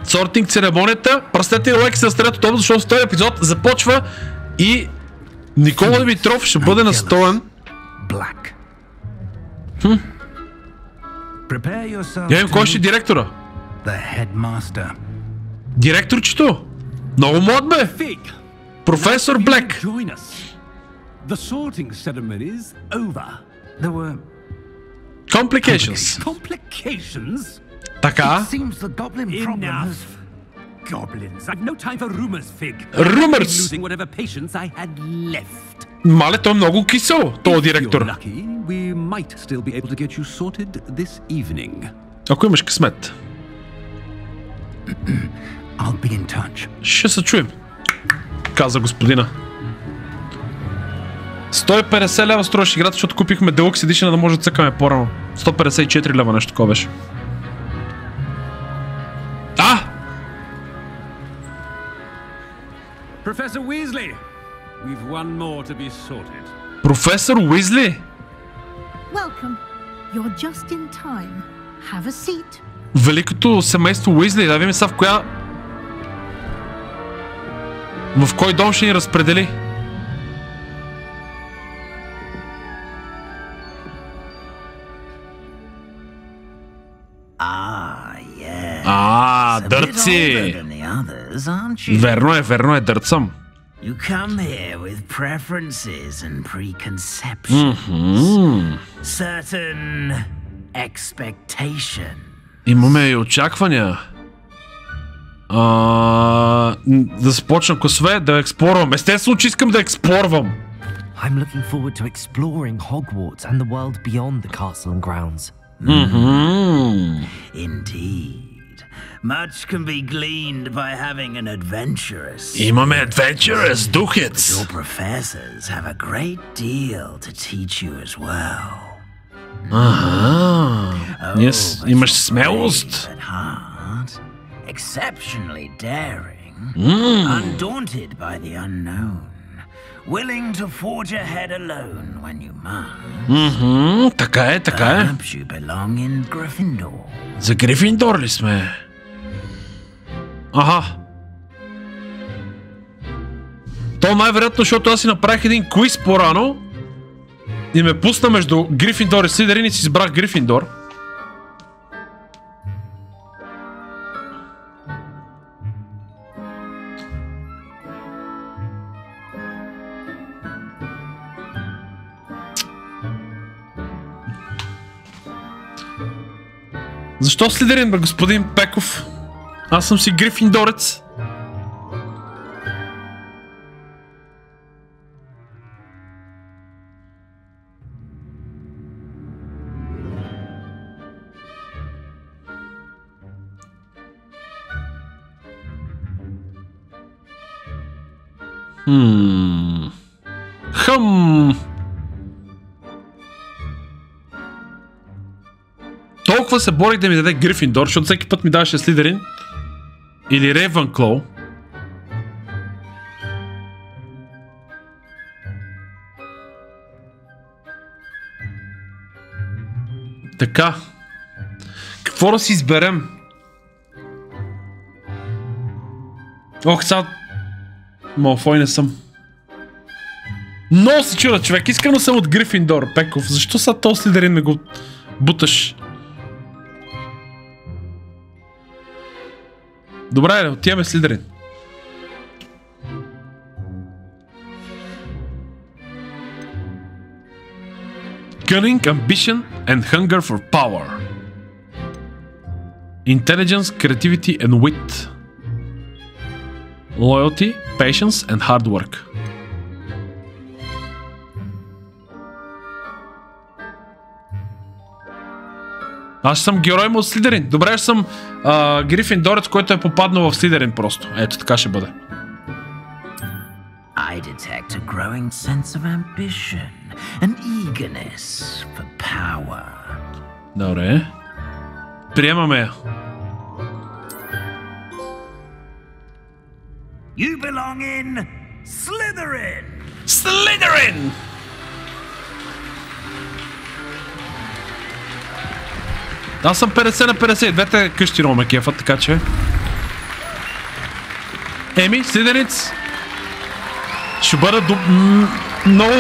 Сортинг церемонията. Пръстете и лайки се стрелят от защото втори епизод започва и Никола Димитров ще бъде настоен. Я им кой ще е директора? Директорчето? Много млад бе! Професор Блек! Complications. Така. Rumors. Мале, той е много кисел, този директор. Ако имаш късмет. Ще се чуем, каза господина. 150 лева струваше играта, защото купихме Deluxe Edition, да може да цъкаме по-рано. 154 лева, нещо такова беше. Professor Weasley, we've one more to be sorted. Професор Уизли? Welcome. You're just in time. Have a seat. Великото семейство Уизли, да видим сега в кой дом ще ни разпредели? Дърци! Верно е, дърт съм. Имаме и очаквания. Да започна косве, да експлорвам. Естествено, че искам да експлорвам. I'm looking forward to exploring Hogwarts and the world beyond the castle and grounds. Indeed. Much can be gleaned by having an adventurous. Имаме adventurous духец. Your professors have a great deal to teach you as well. Имаш смелост. Exceptionally daring, undaunted by the unknown, willing to forge ahead alone when you must. Така е. Perhaps you belong in Gryffindor. За Грифиндор ли сме? То най-вероятно, защото аз си направих един квиз по-рано и ме пусна между Грифиндор и Слизерин и си избрах Грифиндор. Защо Слизерин, бе, господин Пеков? Аз съм си Грифиндорец. Толкова се борих да ми даде Грифиндор, защото всеки път ми даваше Слизерин или Рейвънклоу. Така. Какво да си изберем? Сега... Малфой не съм. Много се чуда, човек. Искрено съм от Грифиндор, Пеков. Защо са този Слизерин ме го буташ? Добре, отиваме Слизерин. Cunning, ambition and hunger for power. Intelligence, creativity and wit. Loyalty, patience and hard work. Аз съм герой му от Слизерин. Добре, аз съм Грифиндорец, който е попаднал в Слизерин просто. Ето така ще бъде. I detect a growing sense of ambition, an eagerness for power. Добре. Приемаме я. You belong in Slytherin. Slytherin! Аз съм 50 на 50. Двете къщи много ме кефат, така че... Еми, Слидеринц. Ще бъде много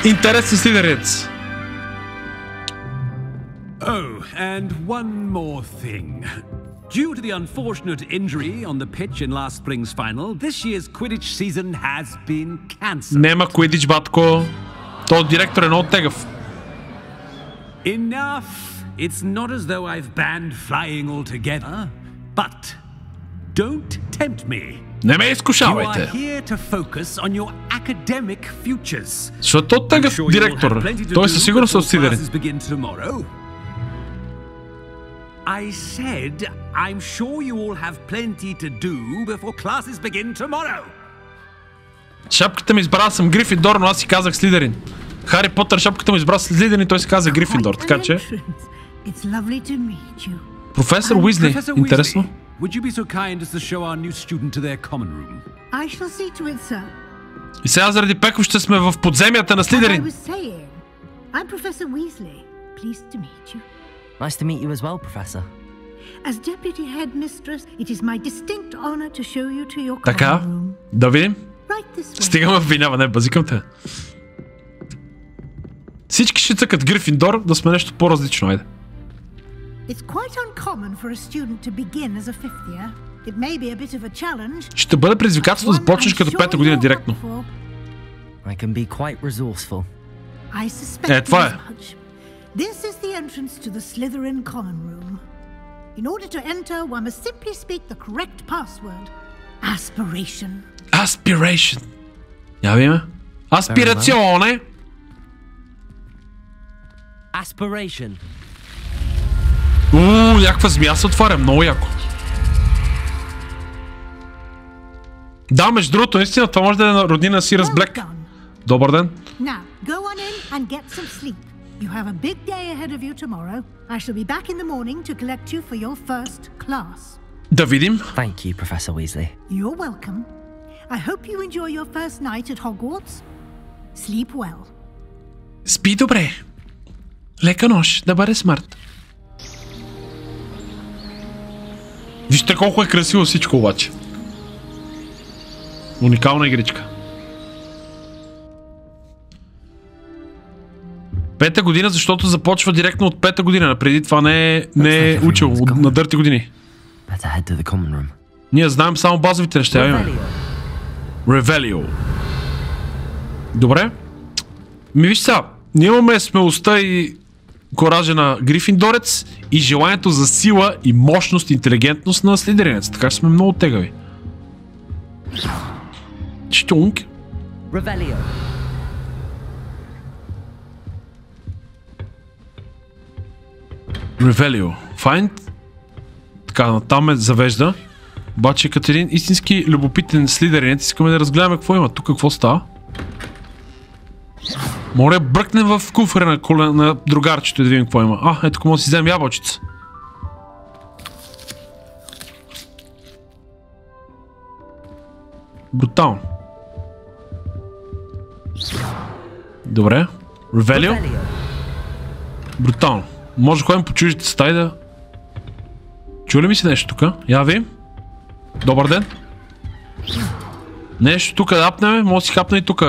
интересен Слидеринц. Oh, and one more thing. Due to the unfortunate injury on the pitch in last spring's final, this year's Quidditch season has been cancelled. Нема Quidditch, батко. Той директор е много тегъв. Enough. It's not as though I've banned flying altogether, but don't tempt me. Не ме You изкушавайте. are here to focus on your academic futures. Защото той тегъв директор. Той със сигурност е от Слидерин. I said, I'm sure you all have plenty to do before classes begin tomorrow. Шапката ми избрал съм Грифиндор, но аз си казах Слидерин. Хари Потър шапката му избра Слидерин и той си каза Грифиндор, така че... Професор Уизли, интересно. Would you be so kind as to show our new student to their common room? I shall see to it, sir. И сега заради Пеков ще сме в подземията на Слидерин. I'm Professor Weasley. Pleased to meet you. Nice to meet you as well, Professor. As Deputy Headmistress, it is my distinct honor to show you to your Така, common room. да видим. Right this way. Стигаме обвинява, не, базикам те. Всички ще цъкат Грифиндор, да сме нещо по-различно, айде. It's quite uncommon for a student to begin as a fifth year. It may be a bit of a challenge. Ще бъде предизвикателство да започнеш като пета година директно. I can be quite resourceful. I suspect това е. as much. This is the entrance to the Slytherin common room. In order to enter, one must simply speak the correct password. Aspiration. Aspiration. Я видим. Аспирационе. Aspiration. Някаква змия се отваря, много яко. Да, между другото, наистина, това може да е роднина си Блек. Добър ден. Now, go on in and get some sleep. You have a big day ahead of you tomorrow. I shall be back in the morning to collect you for your first class. Да видим. Thank you, Professor Weasley. You're welcome. I hope you enjoy your first night at Hogwarts. Sleep well. Спи добре. Лека нощ, да бъде смърт. Вижте колко е красиво всичко обаче. Уникална игричка. Пета година, защото започва директно от пета година. Преди това не е учил на дърти години. Ние знаем само базовите неща. Ревелио. Добре. Виж сега, ние имаме смелостта и коража на Грифиндорец и желанието за сила и мощност и интелигентност на Слидеринец. Така че сме много тегави. Чтунг. Ревелио. Ревелио. Find. Така, натам ме завежда. Обаче като един истински любопитен Слидеринец искаме да разгледаме какво има. Тук какво става? Моля, бръкнем в куфера на другарчето и да видим какво има. Ето може да си вземем ябълчица. Брутално. Добре. Ревелио. Брутално. Може да ходим по чуждите стаи да... Чули ми си нещо тук? Я видим. Добър ден. Нещо тук да апнем. Може да си хапна и тук.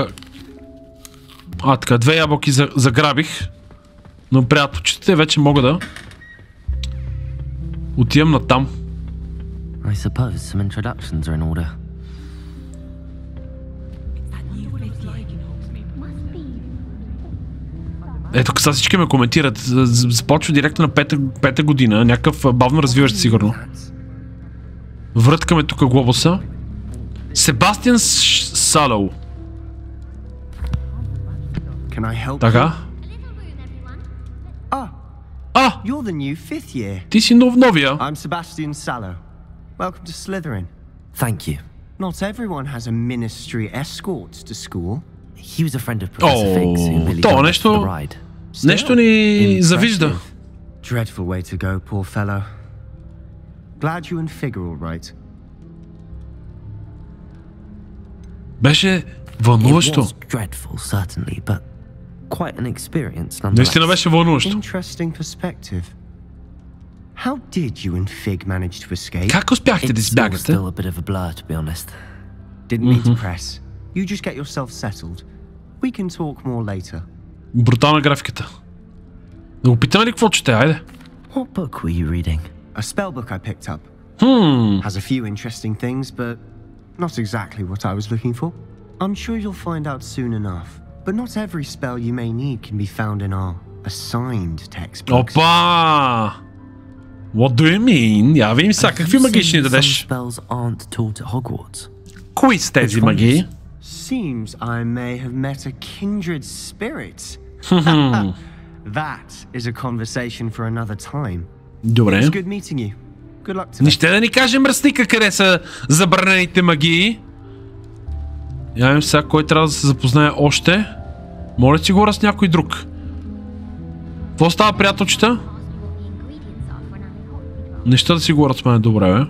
Така, 2 ябълки заграбих. Но приятелчетите вече мога да отивам на там. I suppose some introductions are in order. Ето, сега всички ме коментират. Започва директно на пета година. Някакъв бавно развиващ сигурно. Връткаме тук глобуса. Себастиан Салоу. Така. You're the new fifth year. Ти си новия. I'm Sebastian Sallow. Welcome to Slytherin. Thank you. Not everyone has a ministry escort to school. He was a friend of Professor Fig's who really got us the ride. Нещо ни завижда. Dreadful way to go, poor fellow. Glad you and Fig are all right. Беше вълнуващо. It was dreadful, certainly, but quite an experience nonetheless. Наистина беше вълнуващо. Interesting perspective. How did you and Fig manage to escape? Как успяхте да избягате? Still a bit of a blur, to be honest. Didn't mean to press. You just get yourself settled. We can talk more later. Брутална графиката. Да го питаме ли какво чете? Айде. What book were you reading? A spell book I picked up. Has a few interesting things, but not exactly what I was looking for. I'm sure you'll find out soon enough. But not every spell you may need can be found in our assigned textbooks. Опа! What do you mean? Я видим сега, какви магии ще ни дадеш? Spells aren't taught at Hogwarts. Кои са тези магии? Seems I may have met a kindred spirit. That is a conversation for another time. Добре. It's good meeting you. Good luck to Не ще да ни каже мръсника къде са забранените магии. Я видим сега кой трябва да се запознае още. Моля си говоря с някой друг. Какво става, приятелчета? Неща да си говорят с мен, добре, бе.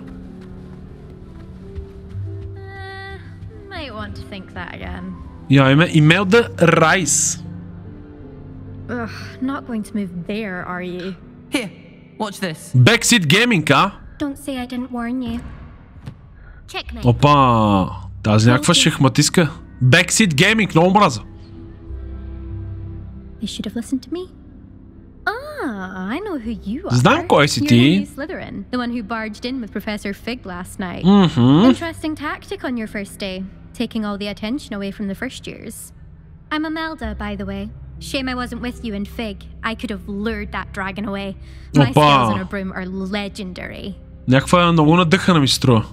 Я име Имелда Райс. Not going to move there, are you? Here, watch this. Backseat Gaming, а? Don't say I didn't warn you. Checkmate. Опа, тази някаква шахматистка. Backseat Gaming, много мраза. They should have listened to me. Ah, I know who you are. Знам кой си You're ти. the new Slytherin, the one who barged in with Professor Fig last night. Interesting tactic on your first day, taking all the attention away from the first years. I'm Imelda, by the way. Shame I wasn't with you in Fig. I could have lured that dragon away. My skills on a broom are legendary. Някаква много надъхана ми се струва.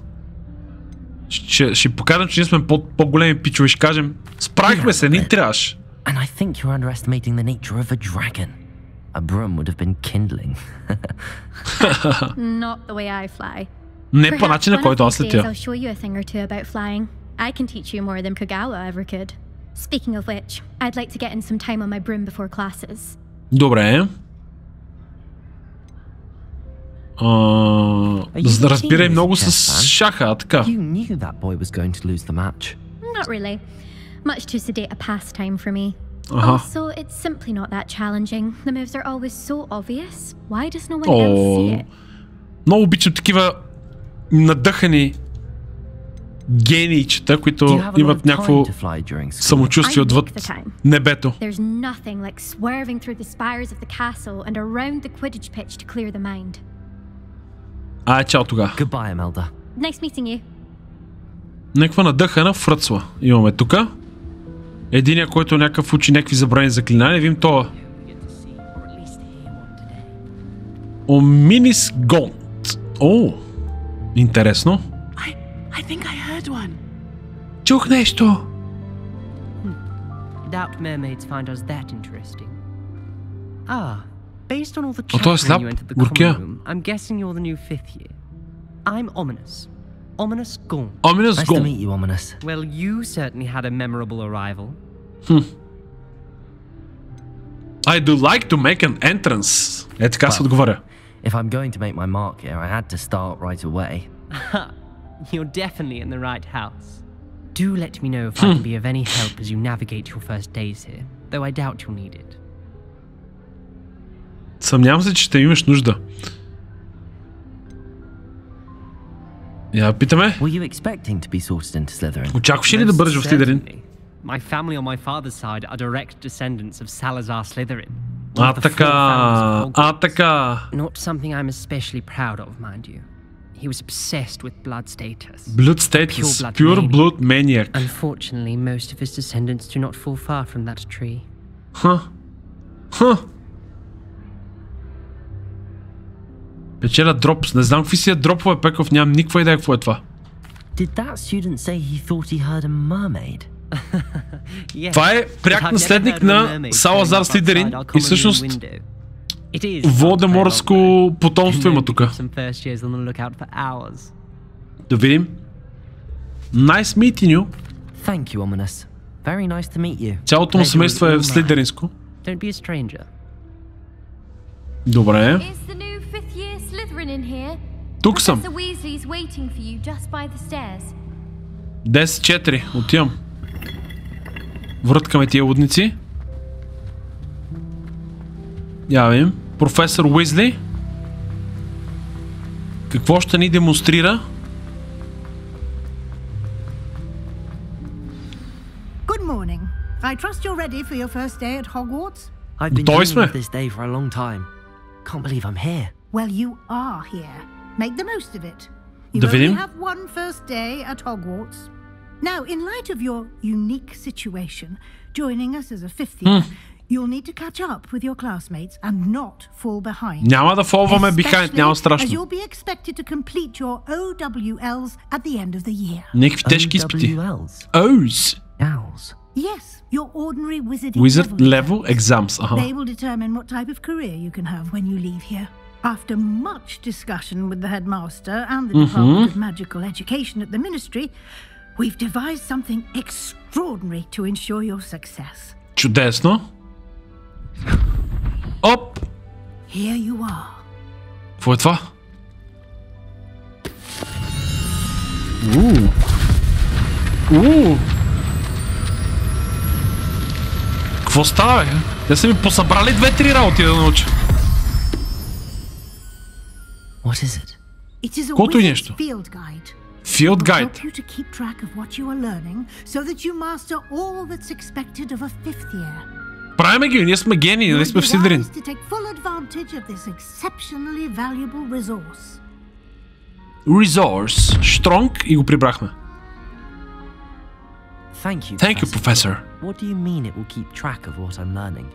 Ще покажем, че ние сме по-големи пичове, ще кажем, справихме се, не трябваше. And I think you're underestimating the nature of a dragon. A broom would have been kindling. Not the way I fly. Не по начина, който аз летя. I'll show you a thing or two about flying. I can teach you more than Kogawa ever could. Speaking of which, I'd like to get in some time on my broom before classes. Добре. Разбирай много с шаха, така. You knew that boy was going to lose the match. Not really. Much too sedate a pastime for me. Ага. Also, it's simply not that challenging. The moves are always so obvious. Why does no one else see it? Много обичам такива надъхани генийчета, които имат някакво самочувствие отвъд небето. There's nothing like swerving through the spires of the castle and around the Quidditch pitch to clear the mind. Чао тогава. Goodbye, Imelda. Nice meeting you. Някаква надъхана фръцла имаме тука. Единия, който някакъв учи някакви забрани заклинания. Видим това. Оминис Гонт. О, интересно. I think I heard one. Чух нещо. Doubt mermaids find us that interesting. Based on all the Той е chat слаб. when you entered the Горкия. common room, I'm guessing you're the new fifth year. I'm Ominous. Ominous Gaunt. Ominous Nice to Gaunt. meet you, Ominous. Well, you certainly had a memorable arrival. I do like to make an entrance. Е, така се отговаря. If I'm going to make my mark here, I had to start right away. You're definitely in the right house. Do let me know if I can be of any help as you navigate your first days here, though I doubt you'll need it. Съмнявам се, че ще имаш нужда. Я питаме. Were you expecting to be sorted into Slytherin? Очакваш ли да бъдеш в Слизерин? My family on my father's side are direct descendants of Salazar Slytherin. Така. Not something I'm especially proud of, mind you. He was obsessed with blood status. Blood status. Pure blood maniac. Unfortunately, most of his descendants do not fall far from that tree. Печеля дропс. Не знам какви си дропове, Пеков. Нямам никаква идея какво е това. Did that student say he thought he heard a mermaid? Това е пряк наследник на Салазар Слизерин и всъщност Волдеморско потомство има тук. Да видим. Nice meeting you. Thank you, Ominous. Very nice to meet you. Цялото му семейство е слизеринско. Don't be a stranger. Добре. Is the new fifth year Slytherin in here? Тук съм. Professor Weasley's waiting for you just by the stairs. 10-4. Отивам. Връткаме тия лудници. Я видим. Професор Уизли. Какво ще ни демонстрира? Good morning. I trust you're ready for your first day at Hogwarts. I've been Готови dreaming сме. of this day for a long time. Can't believe I'm here. Well, you are here. Make the most of it. You Да only видим. have one first day at Hogwarts. Now, in light of your unique situation, joining us as a fifth year, you'll need to catch up with your classmates and not fall behind. Няма да фолваме behind, няма As страшно. you'll be expected to complete your OWLs at the end of the year. Някакви тежки изпити. OWLs. O's. Owls. Yes, your ordinary wizarding Wizard level exams. They Аха. will determine what type of career you can have when you leave here. After much discussion with the headmaster and the Department of Magical Education at the Ministry, we've devised something extraordinary to ensure your success. Чудесно. Оп! Here you are. Какво е това? Какво става, бе? Те са ми посъбрали 2-3 работи да науча. What is it? It is a Колко и wizard's нещо. field guide. Field It will Guide. help you to keep track of what you are learning so that you master all that's expected of a fifth year. Правиме ги, ние сме гении, нали сме в Сидрин. To take full advantage of this exceptionally valuable resource. Resource. Strong и го прибрахме. Thank you, Thank you, Professor. What do you mean it will keep track of what I'm learning?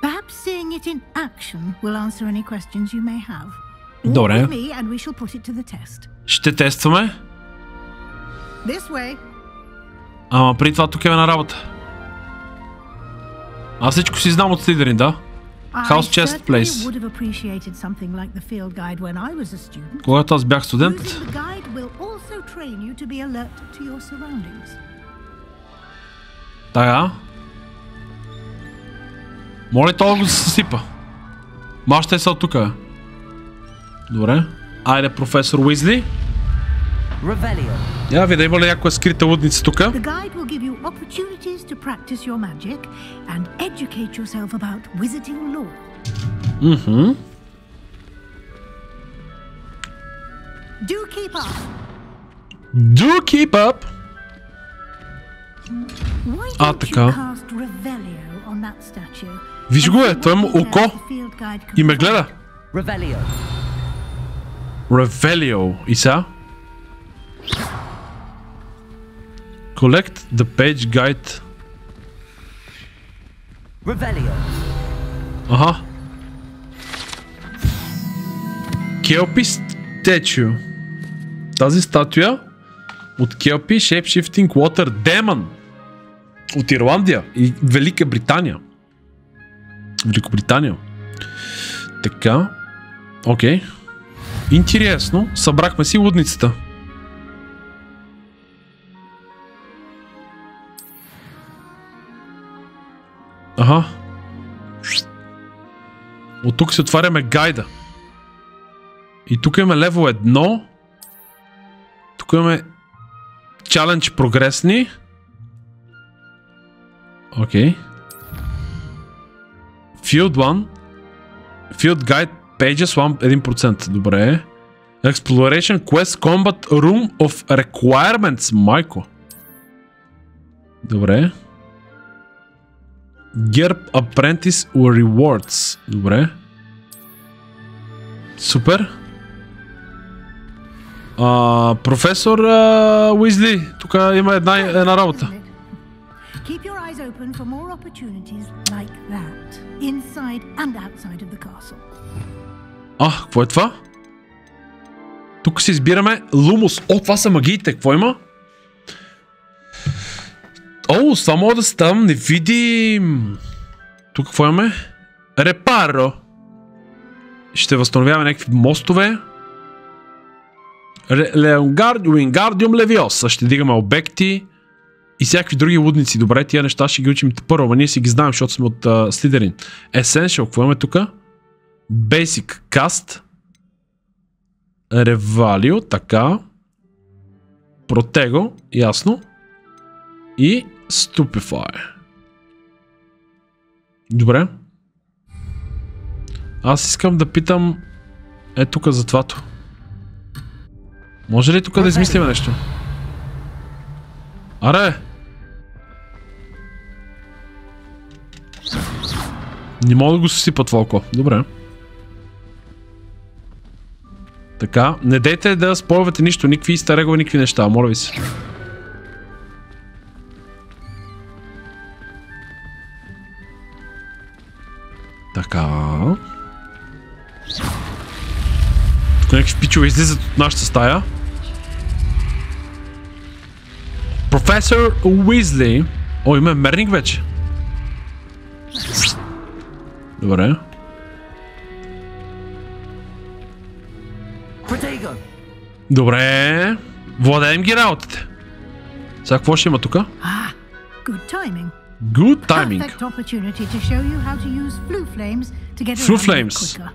Perhaps seeing it in action will answer any questions you may have. Добре. Walk with me and we shall put it to the test. Ще тестваме. This way. Ама при това тук е една работа. Аз всичко си знам от Слидерин, да? House I Chest certainly Place. would have appreciated something like the field guide when I was a student. Когато аз бях студент. Using the guide will also train you to be alert to your surroundings. Така. Моля това го съсипа. Маща е са от тук, бе. Добре. Айде, професор Уизли. Revelio. Я видя, има ли някоя скрита лудница тук? The guide will give you opportunities to practice your magic and educate yourself about wizarding lore. Do keep up. Do keep up. Why don't така. you cast Revelio on that statue? Виж го, е, той има And see what око details the field guide can и ме provide. гледа. Revelio. Revelio. И сега? Collect the page guide. Revelio. Аха. Kelpie Statue. Тази статуя от Kelpie Shapeshifting Water Demon от Ирландия и Велика Британия. Великобритания. Така. Окей. Интересно. Събрахме си лудницата. Аха. От тук се отваряме гайда. И тук имаме левел 1. Тук имаме Challenge прогресни. Окей. Field 1. Field Guide Pages 1%. Добре. Exploration Quest Combat Room of Requirements. Майко. Добре. Gerb Apprentice Rewards. Добре. Супер. Професор Уизли, тук има една работа. Keep your eyes open for more opportunities like that, inside and outside of the castle. Какво е това? Тук си избираме Лумус. Това са магиите. Какво има? С това мога да ставам невидим. Тук какво имаме? Репаро. Ще възстановяваме някакви мостове. Уингардиум Левиоса. Ще дигаме обекти. И всякакви други лудници. Добре, тия неща ще ги учим първо. Ние си ги знаем, защото сме от Слидерин. Essential. Какво имаме тук? Basic Cast. Revalue. Така. Протего. Ясно. И Stupefy. Добре. Аз искам да питам Е, тук за твато. Може ли тук да измислим нещо? Аре! Не мога да го съсипа това око. Добре. Така, не дейте да спойвате нищо, никакви старегови, никакви неща, моля ви се. Така. Тук някакви пичове излизат от нашата стая. Професор Уизли. О, има мерник вече. Добре. Добре. Владеем ги работите. Сега какво ще има тук? Good timing. Good timing. Perfect opportunity to show you how to use flue flames to get Flue around flames. quicker.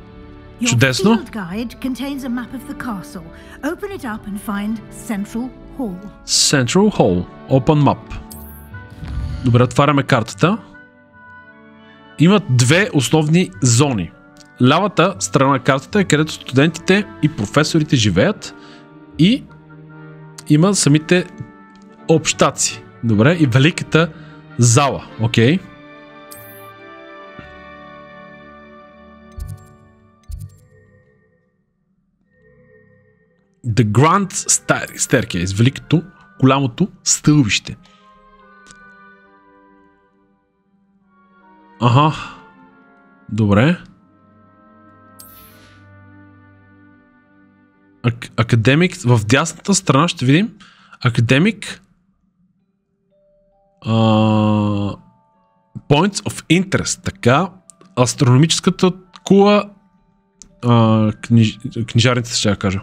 Your Чудесно. field guide contains a map of the castle. Open it up and find Central Hall. Central Hall. Open map. Добре, отваряме картата. Имат две основни зони. Лявата страна на картата е където студентите и професорите живеят. И има самите общаци. Добре, и великата зала. Окей. The Grand Staircase. Великото, голямото стълбище. Ага. Добре. Академик. В дясната страна ще видим Академик Points of Interest. Така. Астрономическата кула книжарницата ще я кажа.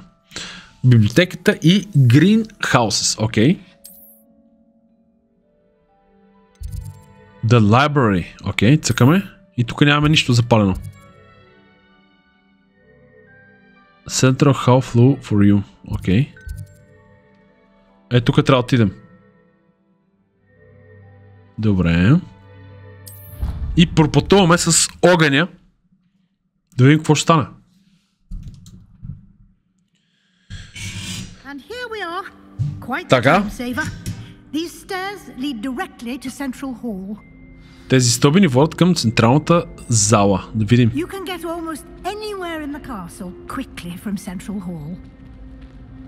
Библиотеката и Green Houses. Окей. The Library. Окей, цъкаме. И тук нямаме нищо запалено. Central Hall Flue for you. Окей. Е, тук трябва да отидем. Добре. И пропътуваме с огъня. Да видим какво ще стане. Така. Тези стълби ни водят към централната зала. Да видим.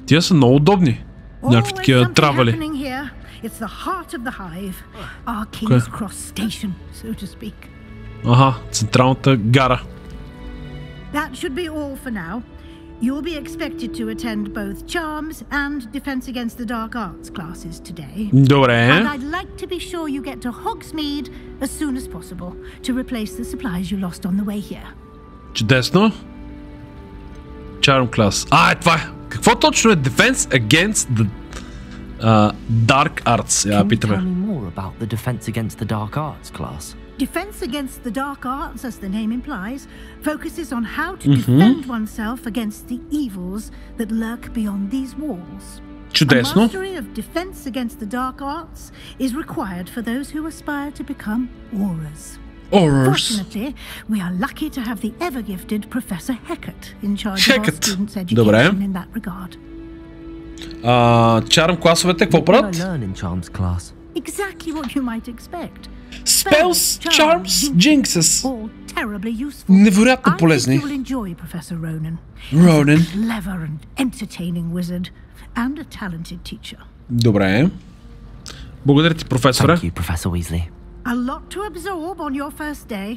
Тия са много удобни. Някакви такива травали. Ага, централната гара. You'll be expected to attend both Charms and Defense Against the Dark Arts classes today. Добре. And I'd like to be sure you get to Hogsmeade as soon as possible to replace the supplies you lost on the way here. Чудесно. Charm class. Е това е. Какво точно е Defense Against the Dark Arts? Я питаме. Can you tell me more about the Defense Against the Dark Arts class? Defense Against the Dark Arts, as the name implies, focuses on how to defend oneself against the evils that lurk beyond these walls. Чудесно. A mastery of Defense Against the Dark Arts is required for those who aspire to become Aurors. Fortunately, we are lucky to have the ever-gifted Professor Heckett in charge of our students' education in that regard. Charm класовете, какво правят? Exactly what you might expect. Spells, Charms, Jinxes. Невероятно полезни. Ronan. Clever and entertaining wizard and a talented teacher. Добре. Благодаря ти, професора. Thank you, Professor Weasley. A lot to absorb on your first day,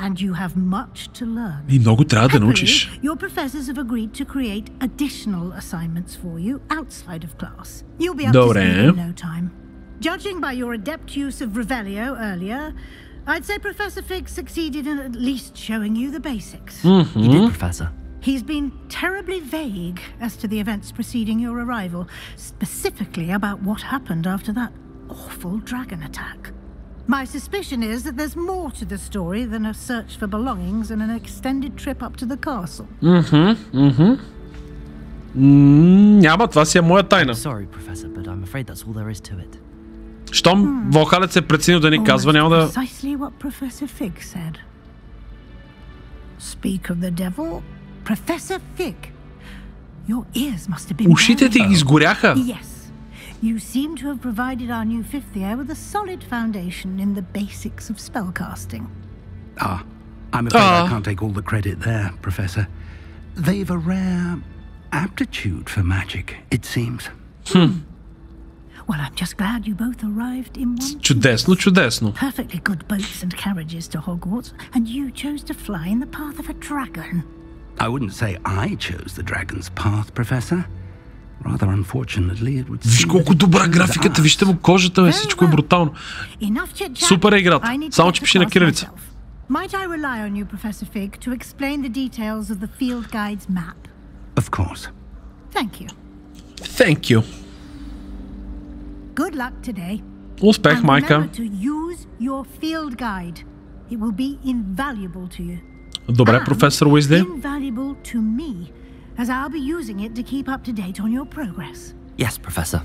and you have much to learn. И много трябва да научиш. Your professors have agreed to create additional assignments for you outside of class. You'll be up to speed in no time. Judging by your adept use of Revelio earlier, I'd say Professor Fig succeeded in at least showing you the basics. He did, Professor. He's been terribly vague as to the events preceding your arrival, specifically about what happened after that awful dragon attack. My suspicion is that there's more to the story than a search for belongings and an extended trip up to the castle. Няма, това си е моя тайна. Sorry, Professor, but I'm afraid that's all there is to it. Щом Вълхалец е преценил да ни казва, няма да... Precisely what Professor Fig said. Speak of the devil, Professor Fig, your ears must have been Ушите ти изгоряха. Yes. You seem to have provided our new fifth year with a solid foundation in the basics of spellcasting. I'm afraid I can't take all the credit there, Professor. They've a rare aptitude for magic, it seems. Well, I'm just glad you both arrived in one Чудесно, чудесно. perfectly good boats and carriages to Hogwarts, and you chose to fly in the path of a dragon. I wouldn't say I chose the dragon's path, Professor. Rather unfortunately, it would Виж seem колко that it добра chose графиката, ours. вижте му кожата, бе, всичко е брутално. Enough chit-chat. Супер е играта, I need to само get че to пише на class кирилица. myself. Might I rely on you, Professor Fig, to explain the details of the field guide's map? Of course. Thank you. Thank you. Good luck today. Успех, And майка. remember to use your field guide. It will be invaluable to you. Добре, And професор Уизли. invaluable to me, as I'll be using it to keep up to date on your progress. Yes, Professor.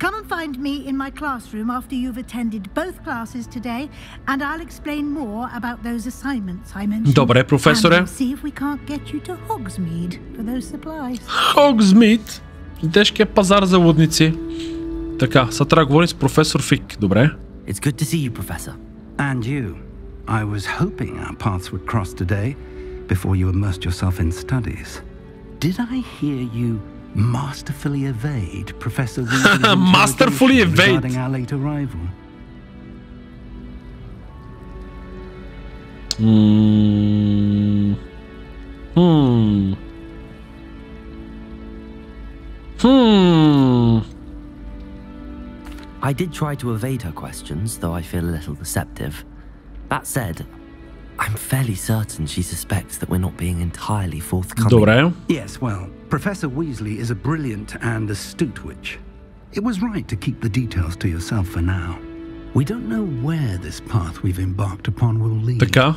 Come and find me in my classroom after you've attended both classes today, and I'll explain more about those assignments I mentioned. Добре, професоре. And we'll see if we can't get you to Hogsmeade for those supplies. Хогсмит. Тежкият пазар за лудници. Така, сега трябва да говорим с професор Фиг. Добре. It's good to see you, Professor. And you. I was hoping our paths would cross today before you immersed yourself in studies. Did I hear you masterfully evade Professor Weasley's Masterfully interrogation evade. regarding our late arrival? I did try to evade her questions, though I feel a little deceptive. That said, I'm fairly certain she suspects that we're not being entirely forthcoming. Добре. Yes, well, Professor Weasley is a brilliant and astute witch. It was right to keep the details to yourself for now. We don't know where this path we've embarked upon will lead. Така.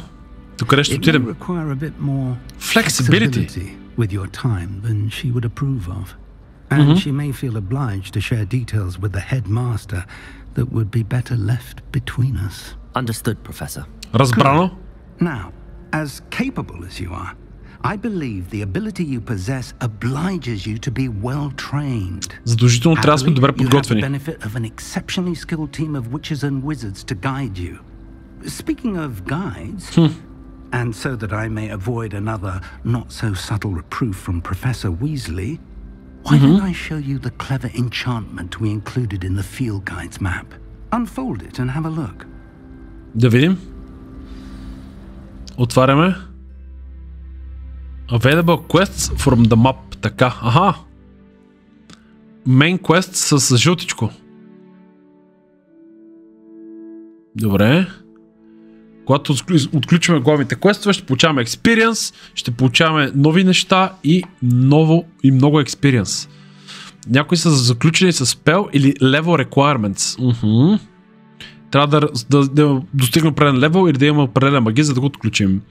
Тук къде ще It may отидем? require a bit more Flexibility. with your time than she would approve of. And she may feel obliged to share details with the headmaster that would be better left between us. Understood, Professor. Разбрано. Now, as capable as you are, I believe the ability you possess obliges you to be well trained. Задължително трябва да сме добре You have the подготвени. benefit of an exceptionally skilled team of witches and wizards to guide you. Speaking of guides, and so that I may avoid another not-so-subtle reproof from Professor Weasley, why don't I show you the clever enchantment we included in the field guide's map? Unfold it and have a look. Да видим. Отваряме. Available quests from the map. Така, аха. Main quest с жълтичко. Добре. Когато отключваме главните квестове, ще получаваме experience, ще получаваме нови неща и много experience. Някои са заключени с spell или level requirements. Трябва да достигнем определен левел или да имаме определен магия, за да го отключим.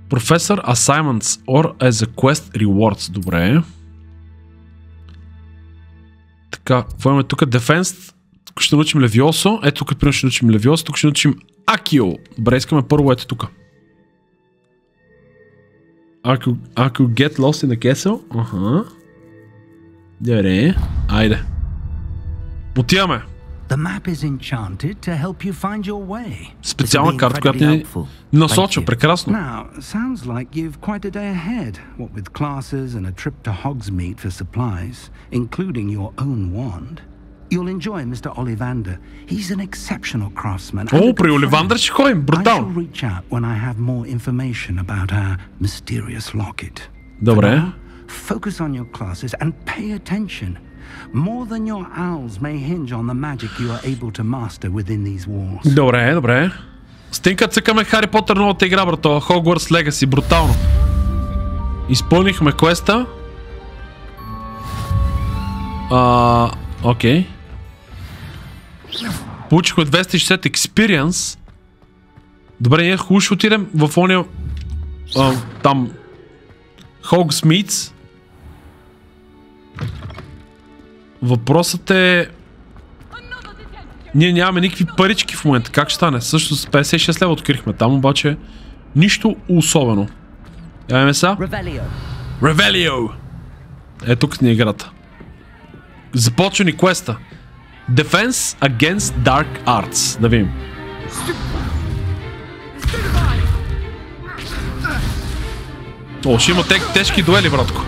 Professor assignments or as a quest rewards. Добре. Така, какво имаме тук? Defense. Тук ще научим Левиосо. Ето тук примерно ще научим Левиосо. Тук ще научим Акио. Добре, искаме първо ето тук. Ако get lost in the castle. Аха. Добре. Айде. Отиваме. The map is enchanted to help you find your way. Специална карта, която ни насочва. Прекрасно. Now, sounds like you've quite a day ahead. What with classes and a trip to Hogsmeade for supplies, including your own wand. You'll enjoy Mr. Ollivander. He's an exceptional craftsman. О, при Оливандър ще ходим. I Брутално. shall reach out when I have more information about our mysterious locket. Добре. For now, focus on your classes and pay attention. More than your owls may hinge on the magic you are able to master within these walls. Добре, добре. Стинка цъкаме Хари Потър новата игра, брато. Hogwarts Legacy. Брутално. Изпълнихме квеста. Окей. Получихме 260 experience. Добре, ние хубаво ще отидем в ония там Hogsmeade. Въпросът е... Ние нямаме никакви парички в момента. Как ще стане? Също с 56 лева открихме там, обаче нищо особено. Яваме са. Ревелио. Е, тук ни е играта. Започва ни квеста. Defense against Dark Arts. Да видим. О, ще има тежки дуели, братко.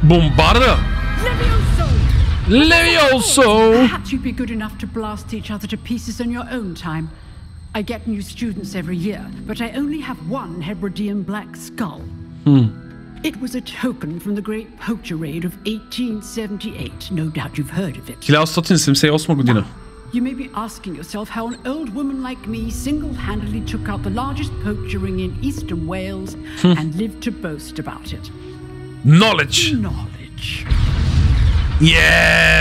Бомбарда! Levioso! Perhaps you'd be good enough to blast each other to pieces on your own time. I get new students every year, but I only have one Hebridean black skull. It was a token from the Great Poacher Raid of 1878. No doubt you've heard of it. 1878 година. You may be asking yourself how an old woman like me single-handedly took out the largest poacher ring in eastern Wales and lived to boast about it. Knowledge! Knowledge.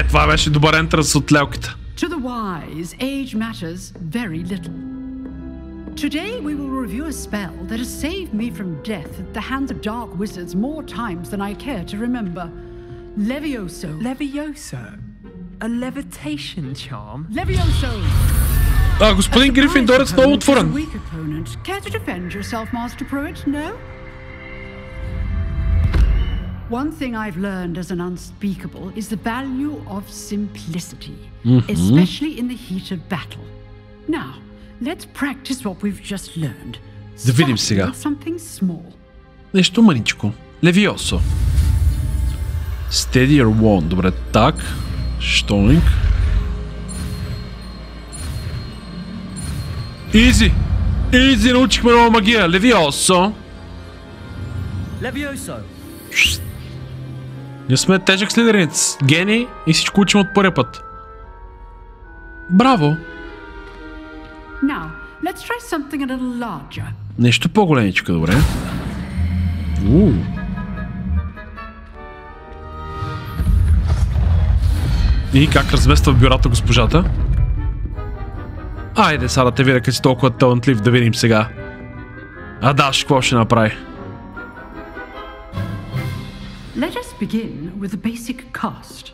Това беше добър ентръс от лелката. To the wise, age matters very little. Today we will review a spell that has saved me from death at the hands of dark wizards more times than I care to remember. Levioso. Levioso? A levitation charm? Levioso! Господин Грифиндорец много отворен. Weak opponent. Care to defend yourself, Master Pruitt? No? One thing I've learned as an unspeakable is the value of simplicity, especially in the heat of battle. Now, let's practice what we've just learned. Да видим сега. Something small. Нещо маничко. Левиосо. Steady or wand. Добре, так. Штонинг. Изи! Изи, научихме нова магия. Левиосо. Levioso. Ние сме тежък слидерниц. Гени и всичко учим от първия път. Браво! Now, let's try something a little larger. Нещо по-големичко, добре. И как размества в бюрата госпожата? Айде, сега да те видя, като си толкова талантлив, да видим сега. А Даш, какво ще направи? Let us begin with the basic cast.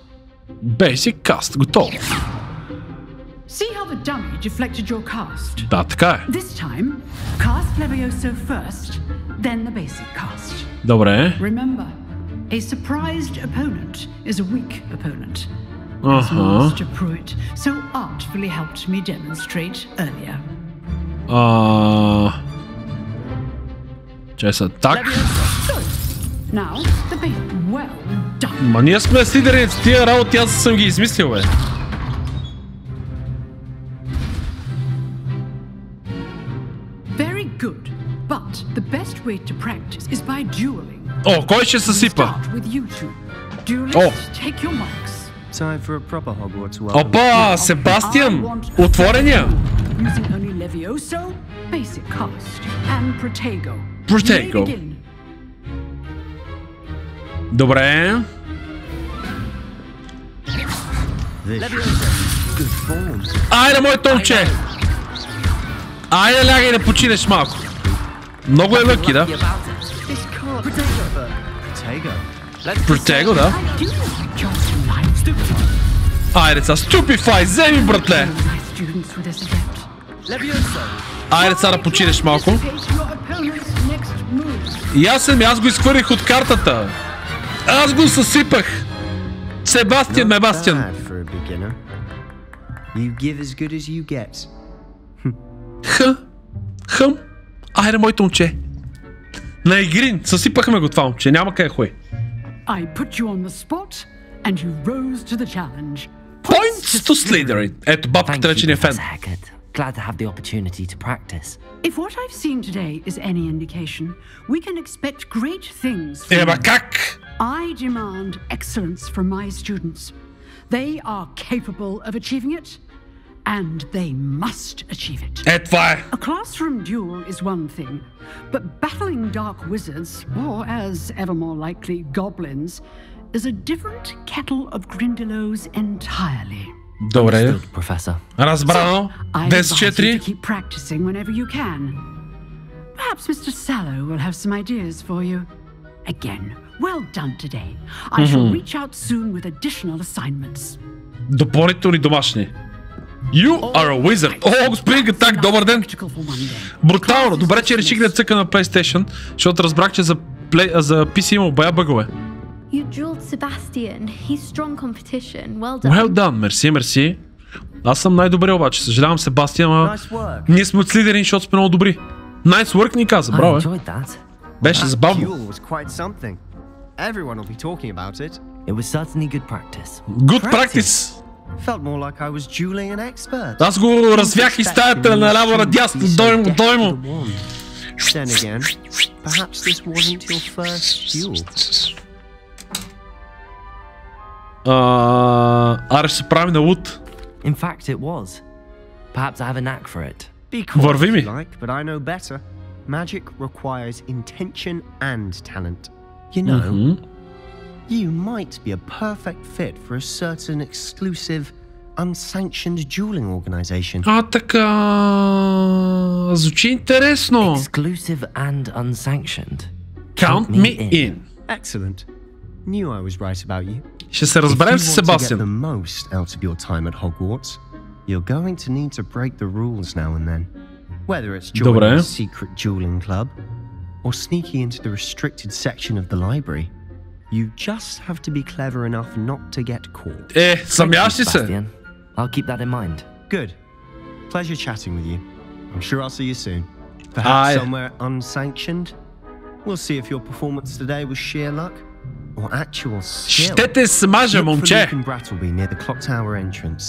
Basic cast, готово. See how the dummy deflected your cast? Да, така е. This time, cast Levioso first, then the basic cast. Добре. Remember, a surprised opponent is a weak opponent. As Master Pruitt so artfully helped me demonstrate earlier. Чай са, так. Now, the basic. Well done. Ма ние сме слидерници, тия работи аз съм ги измислил, бе. Very good, but the best way to practice is by dueling. О, кой ще съсипа? Start with you two. Duelists, take your marks. Time for a proper Hogwarts welcome. Опа, Себастиан! Отворения! Using only Levioso, basic cast, and Protego. Protego. Добре. Айде, мой томче! Айде, лягай да починеш малко. Много е лъки, да? Protego, да? Айде, са, ступифай, вземи, братле! Айде, са да починеш малко. И аз го изхвърлих от картата. Аз го съсипах. Себастиан, Мебастиан. Хъм. Айде, моето момче. На игрин, съсипахме го това момче. Няма къде хуй. I put you on the spot and you rose to the challenge. Points to Slytherin. Ето, бабката вече ни е фен. Glad to have the opportunity to practice. If what I've seen today is any indication, we can expect great things from Еба you. как? I demand excellence from my students. They are capable of achieving it, and they must achieve it. Е, това е. A classroom duel is one thing, but battling dark wizards, or as ever more likely, goblins, is a different kettle of Grindylows entirely. Добре. Professor. Разбрано. I advise you 10-4. to keep practicing whenever you can. Perhaps Mr. Sallow will have some ideas for you. Again, well done today. I shall reach out soon with additional assignments. Допълнителни домашни. You are a wizard. О, господин Гатак, добър ден. Брутално. Добре, че реших да цъка на PlayStation, защото разбрах, че за PC има бая бъгове. You drilled Sebastian. He's strong competition. Well done. Well done. Мерси, мерси. Аз съм най-добре обаче. Съжалявам, Себастиан, ама ние сме от лидери, защото сме много добри. Nice work ни каза, браво. Беше забавно. Good practice. Аз го развях из стаята наляво надясно. Доймо. Аре ще се прави на лут. In fact, it was. Perhaps I have a knack for it. Върви ми. But I know better. Magic requires intention and talent. You know, you might be a perfect fit for a certain exclusive, unsanctioned dueling organization. Така. Звучи интересно. Exclusive and unsanctioned. Count me in. Excellent. Knew I was right about you. Ще се разберем с Себастиан. If you want to get the most out of your time at Hogwarts, you're going to need to break the rules now and then. Whether it's joining a secret dueling club or sneaking into the restricted section of the library, you just have to be clever enough not to get caught. Съмняваш ли се? I'll keep that in mind. Good. Pleasure chatting with you. I'm sure I'll see you soon. Perhaps somewhere unsanctioned. We'll see if your performance today was sheer luck or actual skill. Ще те смажа, момче. Look for Luke and Brattleby near the Clock Tower entrance.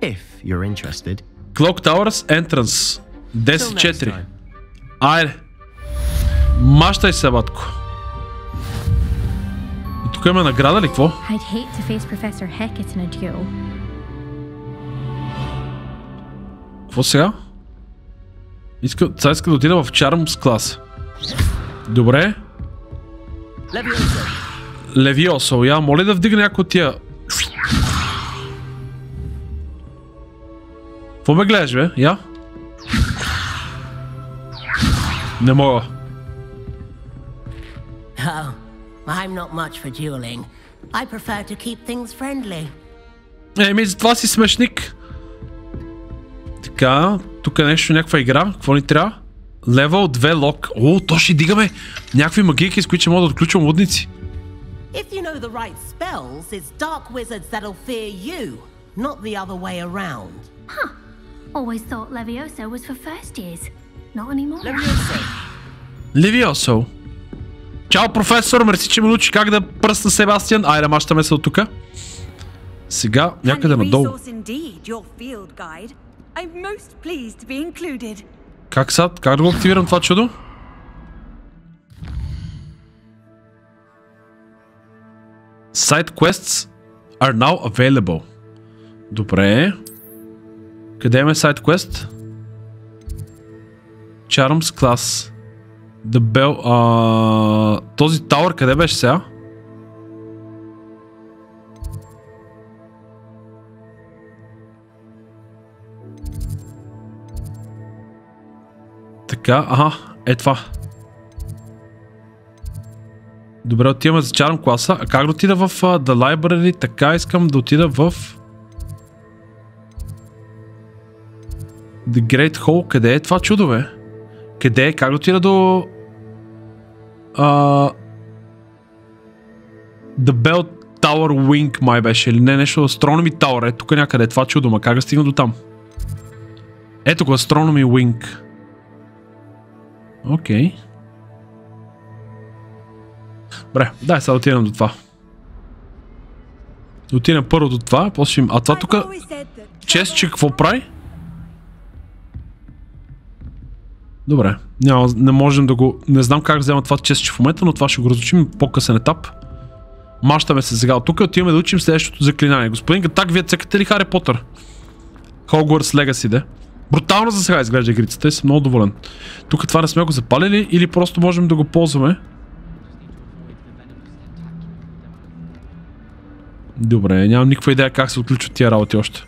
If you're interested. Clock Towers entrance. 10-4. Айде. Мащай се, батко. И тук има награда ли, какво? I'd hate to face Professor Hecat in a duel. Какво сега? Иска да отида в Charms клас. Добре. Левиосо. Я моля да вдигна някой от тия. Какво ме гледаш, бе? Я? Не мога. Oh, I'm not much for dueling. I prefer to keep things friendly. Еми, затова си смешник. Така, тук е нещо, някаква игра. Какво ни трябва? Левел 2 лок. О, то ще дигаме някакви магийки, с които ще мога да отключвам лудници. If you know the right spells, it's dark wizards that'll fear you, not the other way around. Huh. Always thought Levioso was for first years. Not anymore. Левиосо. Чао, професор, мерси, че ме научи как да пръсна Себастиан. Айде, мащаме се от тука. Сега, някъде надолу. Как сега? Как да го активирам това чудо? Side quests are now available. Добре. Къде имаме side quest? Charms class. The Bell... този тауър къде беше сега? Така, е това. Добре, отиваме за Charm класа. А как да отида в The Library? Така, искам да отида в... The Great Hall. Къде е това чудо, бе? Къде е? Как да отида до... The Bell Tower Wing май беше. Или не, нещо Astronomy Tower. Е тук някъде е това чудо, ма как да стигна до там? Ето го, Astronomy Wing. Окей. Добре, дай сега отидем до това. Отидем първо до това, после ще им... А това тук... Честче какво прави? Добре, не можем да го... Не знам как взема това честче в момента, но това ще го разучим по-късен етап. Мащаме се сега от тук и отиваме да учим следващото заклинание. Господин Гатак, вие цъкате ли Хари Потър? Hogwarts Legacy, де? Брутално за сега изглежда игрицата и съм много доволен. Тук това не сме го запалили или просто можем да го ползваме? Добре, нямам никаква идея как се отключват тия работи още.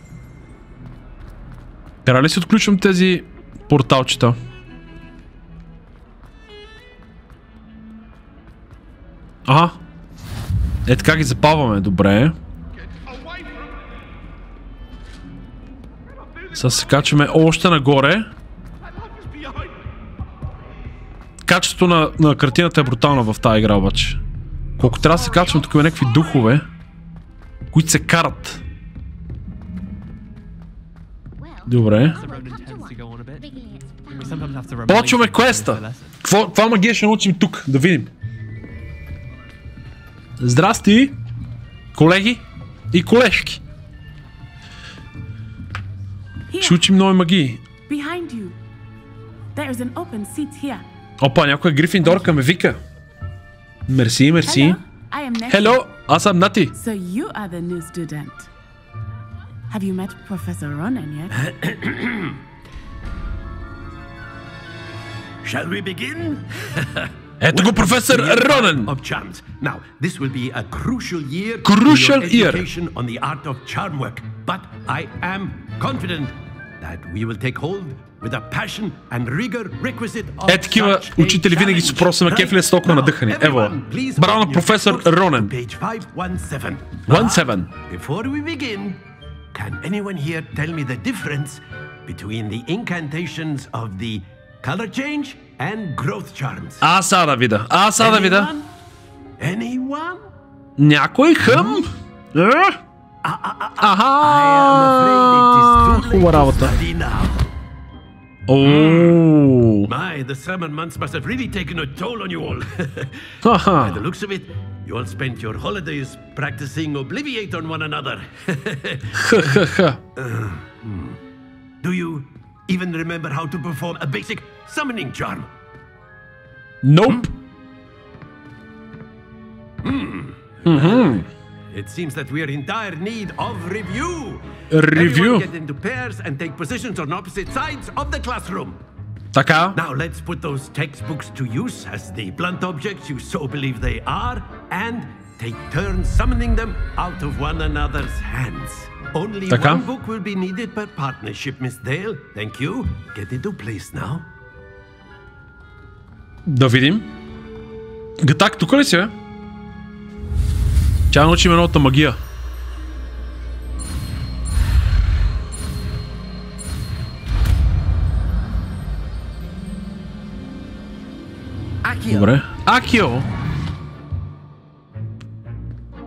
Трябва ли си отключвам тези порталчета? Ага. Е така ги запалваме, добре. Сега се качваме още нагоре. Качеството на картината е брутално в тази игра обаче. Колко трябва да се качваме, тук има някакви духове, които се карат. Добре. Почваме квеста. Каква магия ще научим тук? Да видим. Здрасти, колеги и колежки. Ще учим нови магии. Опа, някоя Грифиндорка ме вика. Мерси, мерси. Hello, аз съм Нати. So you are the new student. Have you met Professor Ronen yet? Shall we begin? Ето го професор Ронен. Of charms. Now, this will be a crucial year Crucial in your education on the art of charm work. But I am confident that we will take hold with a passion and rigor requisite of Е, такива учители винаги се просваме кефле с толкова надъхани. Ево, браво на професор Ронен. 517. Before we begin, can anyone here tell me the difference between the incantations of the color change and growth charms? Аз да видя. Anyone? Някой хъм? Аха! Хубава работа. Oh. My, the summer months must have really taken a toll on you all. By the looks of it, you all spent your holidays practicing Obliviate on one another. Do you even remember how to perform a basic summoning charm? Nope. It seems that we are in dire need of review. Review. Everyone get into pairs and take positions on opposite sides of the classroom. Така. Now let's put those textbooks to use as the blunt objects you so believe they are, and take turns summoning them out of one another's hands. Only one book will be needed per partnership, Miss Dale. Thank you. Get into place now. Да видим. Гатак, тук ли си, бе? Тя научим едната магия. Добре. Акио!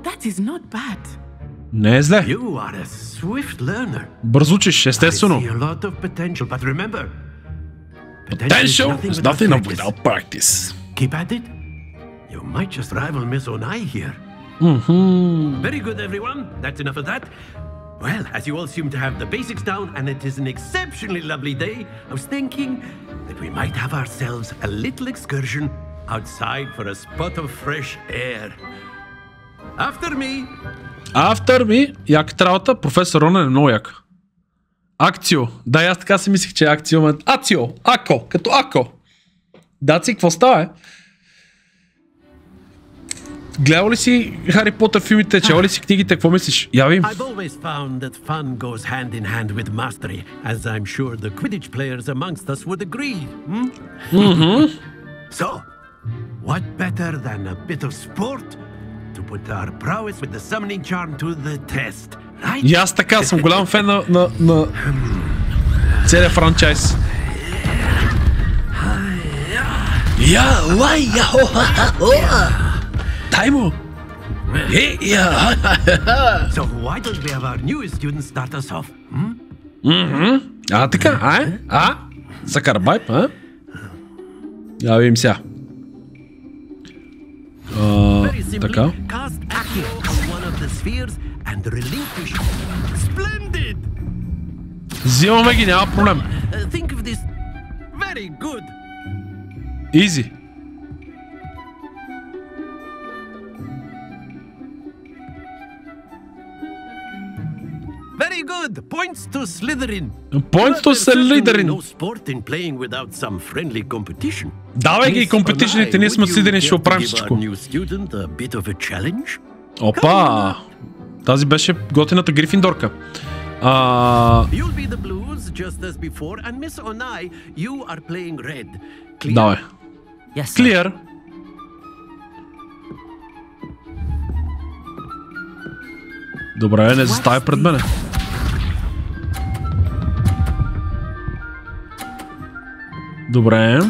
That is not bad. Не е зле. You are a swift learner. Бързо учиш, естествено. I see a lot of potential, but remember, potential is nothing without practice. Keep at it. You might just rival Miss Onai here. Very good, everyone. That's enough of that. Well, as you all seem to have the basics down, and it is an exceptionally lovely day, I was thinking that we might have ourselves a little excursion outside for a spot of fresh air. After me. After me. Яката работа. Професор Ронен е много яка. Акцио. Да, аз така си мислих, че е акцио. Ацио. Ако. Като ако. Даци, какво става, е? Гледал ли си Хари Потър филмите, чел ли си книгите, какво мислиш? Яви. I've always found that fun goes hand in hand with mastery, as I'm sure the Quidditch players amongst us would agree. So, what better than a bit of sport to put our prowess with the summoning charm to the test, right? И аз така съм голям фен на целия франчайз. Таймо! So why don't we have our newest student start us off? А, така, Сакарбайп, Я видим сега. Така. Взимаме ги, няма проблем. Изи. Very good. Points to Slytherin. Points to Slytherin. No sport in playing without some friendly competition. Давай ги компетишните, ние сме Slytherin, ще оправим всичко. Опа! Тази беше готината Грифиндорка. You'll be the blues just as before, and Miss Onai, you are playing red. Давай. Clear. Добре, не заставя пред мене. Добре.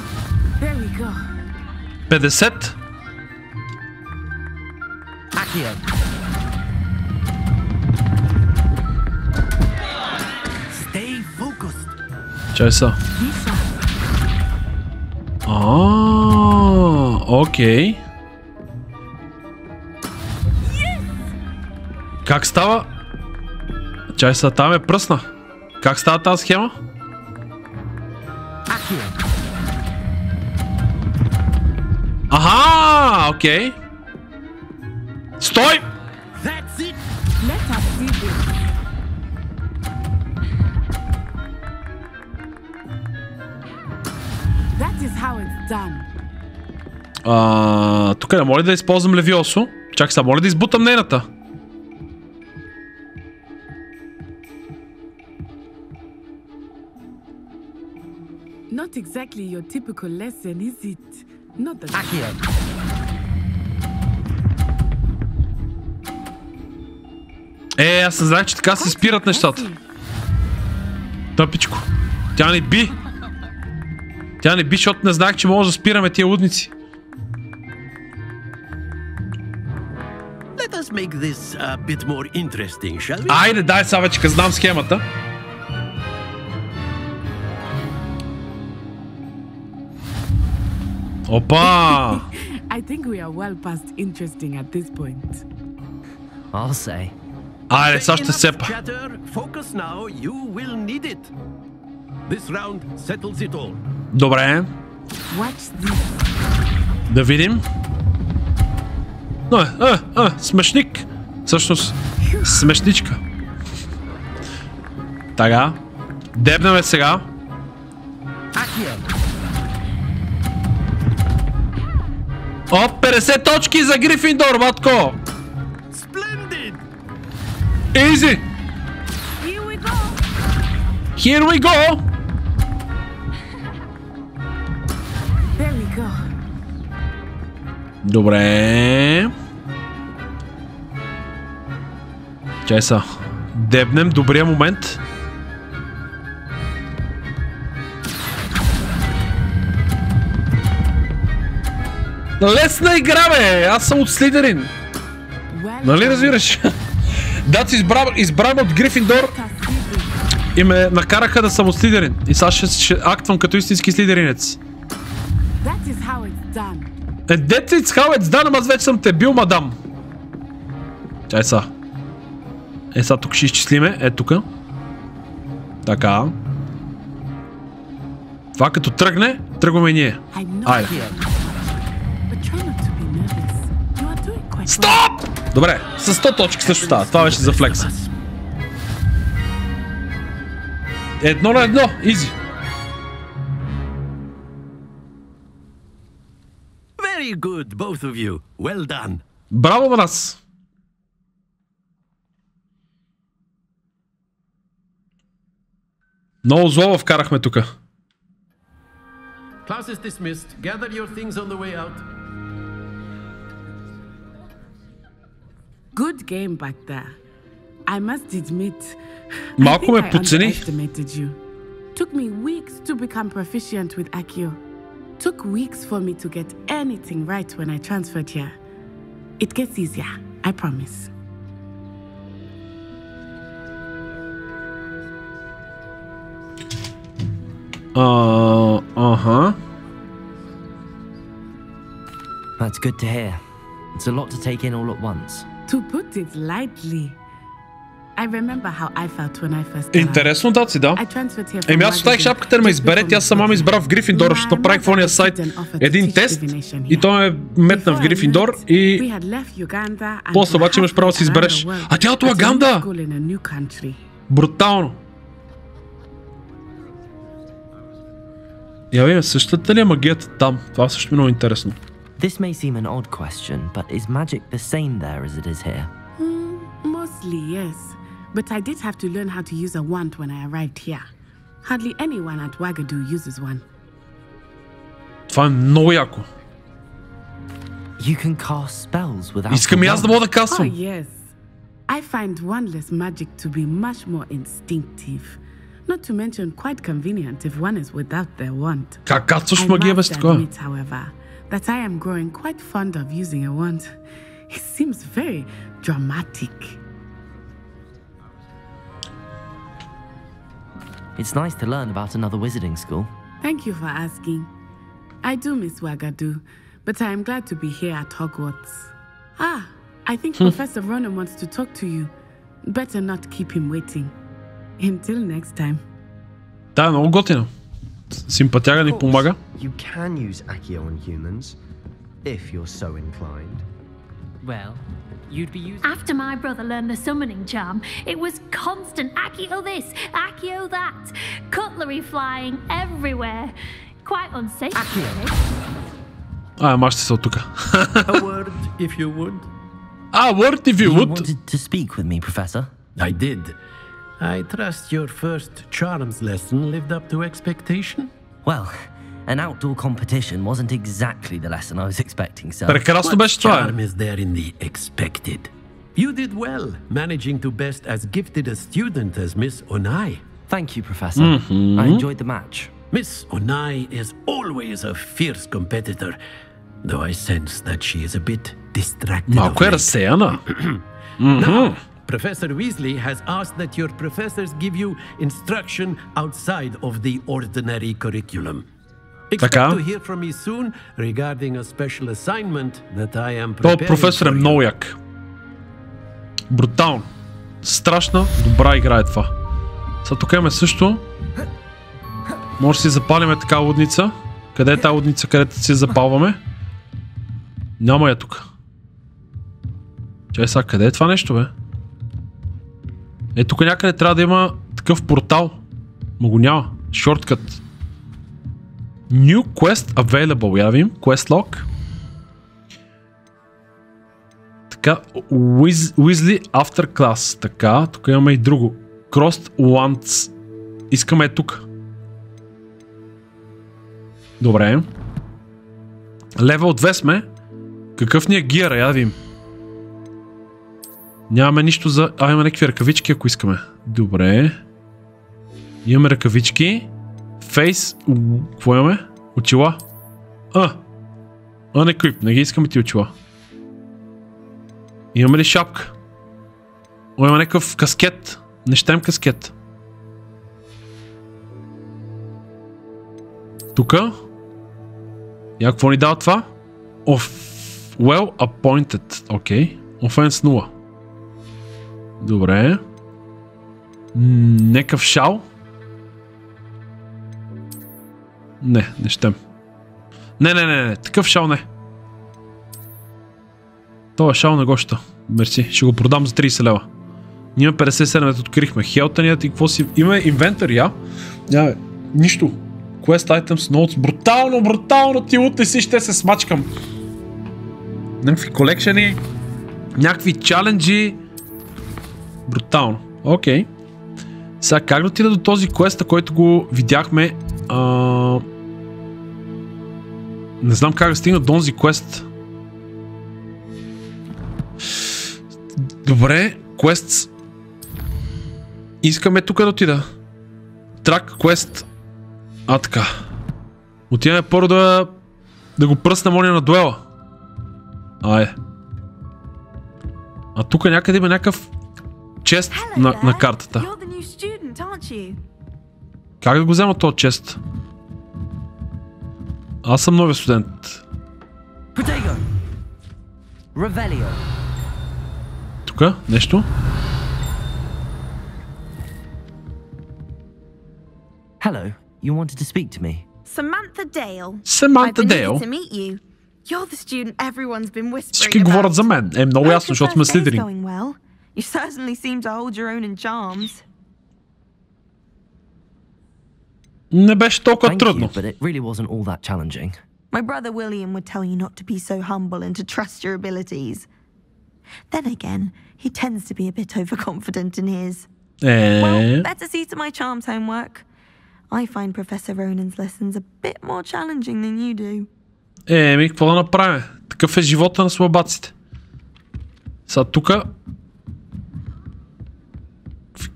50. Чай са. Окей. Как става? Чай са, там е пръсна. Как става тази схема? Аха, окей. Стой! Тук не моля да използвам левиосо. Чакай сега, моля да избутам нейната. Not exactly your typical lesson, is it? Not the Аз не знаех, че така се спират нещата. Тъпичко. Тя ни би. Тя ни би, защото не знаех, че може да спираме тия лудници. Let us make this a bit more interesting, shall we? Айде, дай сега вече, знам схемата. Опа! I think we are well past interesting at this point. I'll say. Айде, сега ще сепа. Focus now, you will need it. This round settles it all. Добре. Да видим. Смешник. Всъщност, смешничка. Така. Дебнаме сега. О, 50 точки за Грифиндор, батко! Splendid! Easy! Here we go! Here we go! There we go. Добре. Чай са. Дебнем добрия момент. Лесна игра, бе! Аз съм от Слизерин. Нали разбираш? Даци избран от Грифиндор и ме накараха да съм от Слизерин. И сега ще актвам като истински слизеринец. That's how it's done, ама аз вече съм те бил, мадам. Чай са. Сега тук ще изчислиме. Тука. Така. Това като тръгне, тръгваме и ние. Айде. Стоп! Добре, с 100 точки също става. Това беше за флекс. 1-1, изи. Very good, both of you. Well done. Браво на нас! Много зло вкарахме тука. Class is dismissed. Gather your things on the way out. Good game back there. I must admit, Малко ме подцени. underestimated you. Took me weeks to become proficient with Accio. Took weeks for me to get anything right when I transferred here. It gets easier, I promise. That's good to hear. It's a lot to take in all at once. To put it lightly, I remember how I felt when I first Интересно, даци, да. Еми аз оставих шапката да ме избере, тя сама ме избра в Грифиндор, ще направих в ония сайт един тест и той ме метна в Грифиндор и после обаче имаш право да си избереш. А тя от Лаганда! Брутално! Я видим, същата ли е магията там? Това също е много интересно. This may seem an odd question, but is magic the same there as it is here? Mostly, yes. But I did have to learn how to use a wand when I arrived here. Hardly anyone at Wagadu uses one. Това е много яко. You can cast spells without. Искам и аз да мога да каствам. Oh yes. I find wandless magic to be much more instinctive, Not to mention quite convenient if one is without their wand. Как кацаш магия без такова? I must admit, however, that I am growing quite fond of using a wand. It seems very dramatic. It's nice to learn about another wizarding school. Thank you for asking. I do miss Wagadu, but I am glad to be here at Hogwarts. I think Professor Ronan wants to talk to you. Better not keep him waiting. Until next time. Да, много готино. Симпатяга ни помага. You can use Accio on humans, if you're so inclined. Well, you'd be using... After my brother learned the summoning charm, it was constant Accio this, Accio that. Cutlery flying everywhere. Quite unsafe. Ама ще се от тук. A word, if you would. A word, if you would. You wanted to speak with me, Professor? I did. I trust your first charms lesson lived up to expectation? Well, an outdoor competition wasn't exactly the lesson I was expecting, sir. Прекрасно беше това. What charm is there in the expected? You did well, managing to best as gifted a student as Miss Onai. Thank you, Professor. I enjoyed the match. Miss Onai is always a fierce competitor, though I sense that she is a bit distracted. Малко е разсеяна. Now, Professor Weasley has asked that your professors give you instruction outside of the ordinary curriculum. Expect to hear from me soon regarding a special assignment that I am preparing. Този професор е много як. Брутално. Страшна, добра игра е това. Сега тук имаме също. Може да си запалиме така лудница. Къде е тази лудница, където си запалваме? Няма я тук. Чай сега, къде е това нещо, бе? Е, тук някъде трябва да има такъв портал. Ма го няма. Шорткът. New quest available. Я да видим. Quest log. Така. Weasley after class. Така. Тук имаме и друго. Crossed wands. Искаме тук. Добре. Левел 2 сме. Какъв ни е гиъра? Я да видим. Нямаме нищо за... имаме някакви ръкавички, ако искаме. Добре. Имаме ръкавички. Фейс. Какво имаме? Очила. Unequip. Не ги искаме ти очила. Имаме ли шапка? Имаме някакъв каскет. Не щем каскет. Тука. Я какво ни дава това? Well appointed. Окей. Offense 0. Добре. Некъв шал. Не щем. Не. Такъв шал не. Това шал не го ща. Мерси. Ще го продам за 30 лева. Ние 57 открихме. Хелтаният и какво си... Имаме инвентари, Нямаме. Нищо. Quest items, notes. Брутално ти лутни си, ще се смачкам. Някакви колекшени. Някакви чаленджи. Брутално. Окей. Сега как да отида до този квеста, който го видяхме? Не знам как да стигна до този квест. Добре, квест. Искаме тук да отида. Трак, квест. Така. Отиваме първо да го пръснем оня на дуела. Тук някъде има някакъв чест на картата. Как да го взема този чест? Аз съм новия студент. Тук нещо. Hello, you wanted to speak to me. Samantha Dale. Samantha Dale. I've been eager to meet you. You're the student everyone's been whispering Всички говорят за мен. Много ясно, защото сме Слизерин. Well. You certainly seem to hold your own in charms. Не беше толкова трудно. But it really wasn't all that challenging. My brother William would tell you not to be so humble and to trust your abilities. Then again, he tends to be a bit overconfident in his. Well, better see to my charms homework. I find Professor Ronan's lessons a bit more challenging than you do. Какво да направим? Такъв е живота на слабаците. Сега тук...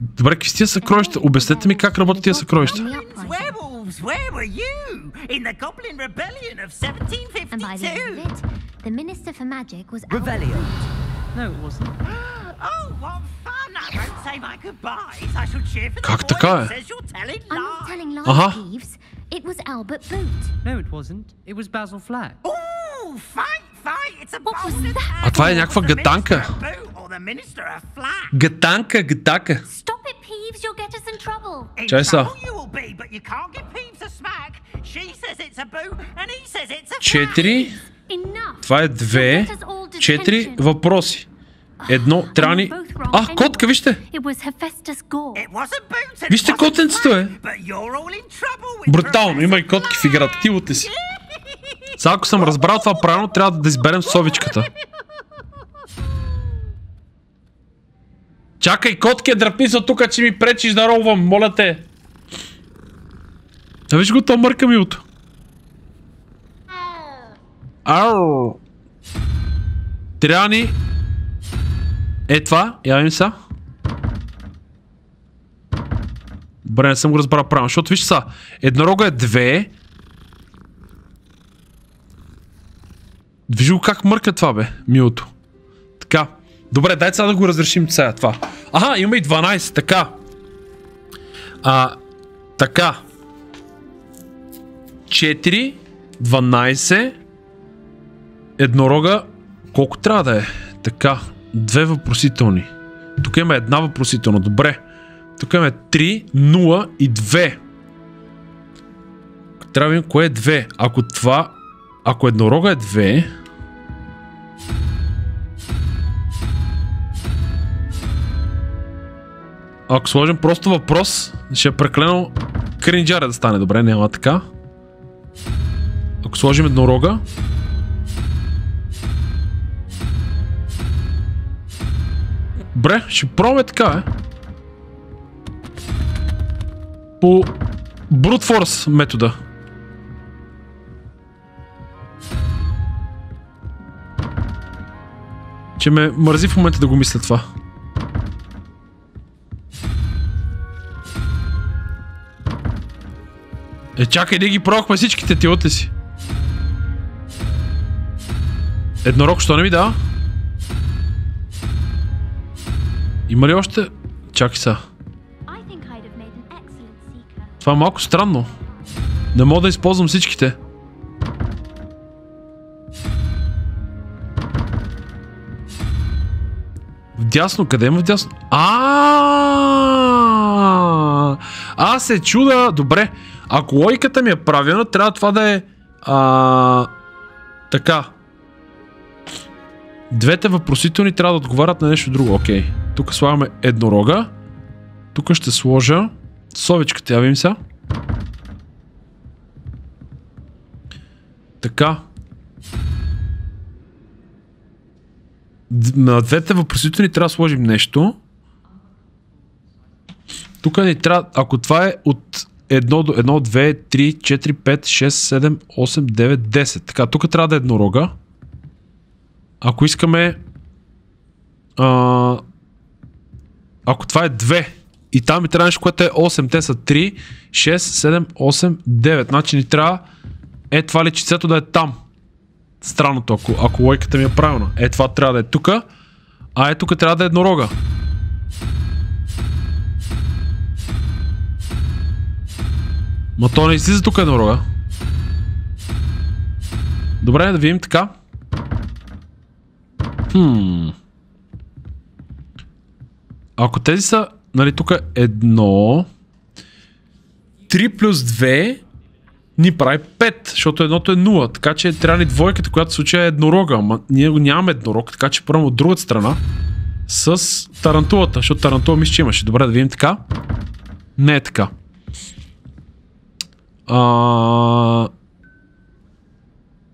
Добре, какви са тия съкровища? Обяснете ми как работят тия съкровища. Werewolves, where were you? In the Goblin Rebellion of 1752. And by the end of it, the Minister for Magic was Rebellion. No, it wasn't. Oh, what fun! I won't say my goodbyes. I shall cheer for the Как boy така who е? says you're telling I'm lies. not telling lies, Ага. Peeves. It was Albert Boot. No, it wasn't. It was Basil Flack. Oh, fight! It's a What was that? А това е някаква гатанка. Гатанка. Stop it, Peeves. You'll get us in trouble. Чай са. 4. Това е 2. 4 въпроси. Едно, трябва ни... А, котка, вижте! Вижте котенцето е! Брутално, има и котки в играта. Тилате си. Сега ако съм разбрал това правилно, трябва да изберем совичката. Чакай, котки, дръпни се от тук, че ми пречиш да ролвам, моля те. А виж го, то мърка милото. Ау! Трябва ни... Е това, явим са. Добре, не съм го разбрал правилно, защото виж са, еднорога е 2. Виж го как мърка това, бе, милото. Така, добре, дай сега да го разрешим сега това. Аха, има и 12, така. Така. 4, 12, еднорога, колко трябва да е? Така, 2 въпросителни. Тук има една въпросителна, добре. Тук имаме 3, 0 и 2. Трябва да видим кое е 2. Ако това... Ако еднорога е 2... Ако сложим просто въпрос, ще е преклено кринджаре да стане. Добре, няма така. Ако сложим еднорога... Добре, ще пробваме така, по brute force метода. Че ме мързи в момента да го мисля това. Чакай, да ги пробвахме всичките, ти отли си. Еднорог, що не ми дава? Има ли още? Чакай сега. Това е малко странно. Не мога да използвам всичките. Вдясно, къде има вдясно? Аз се чуда. Добре. Ако логиката ми е правилна, трябва това да е... Така. Двете въпросителни трябва да отговарят на нещо друго. Окей. Тук слагаме еднорога. Тук ще сложа совичката, я видим сега. Така. На двете въпросителни трябва да сложим нещо. Тук ни трябва, ако това е от 1 до 1, 2, 3, 4, 5, 6, 7, 8, 9, 10. Така, тук трябва да е еднорога. Ако искаме... ако това е 2 и там ми трябва нещо, което е 8, те са 3, 6, 7, 8, 9. Значи ни трябва това личицето да е там. Странното, ако логиката ми е правилна. Това трябва да е тук, а тук трябва да е еднорога. Ма то не излиза тук еднорога. Добре, да видим така. Ако тези са, нали, тук е 1, 3 плюс 2 ни прави 5, защото едното е 0, така че трябва ни двойката, която в случая е еднорога, ама ние нямаме еднорог, така че пробваме от другата страна с тарантулата, защото тарантула мисля, че имаше. Добре, да видим така. Не е така.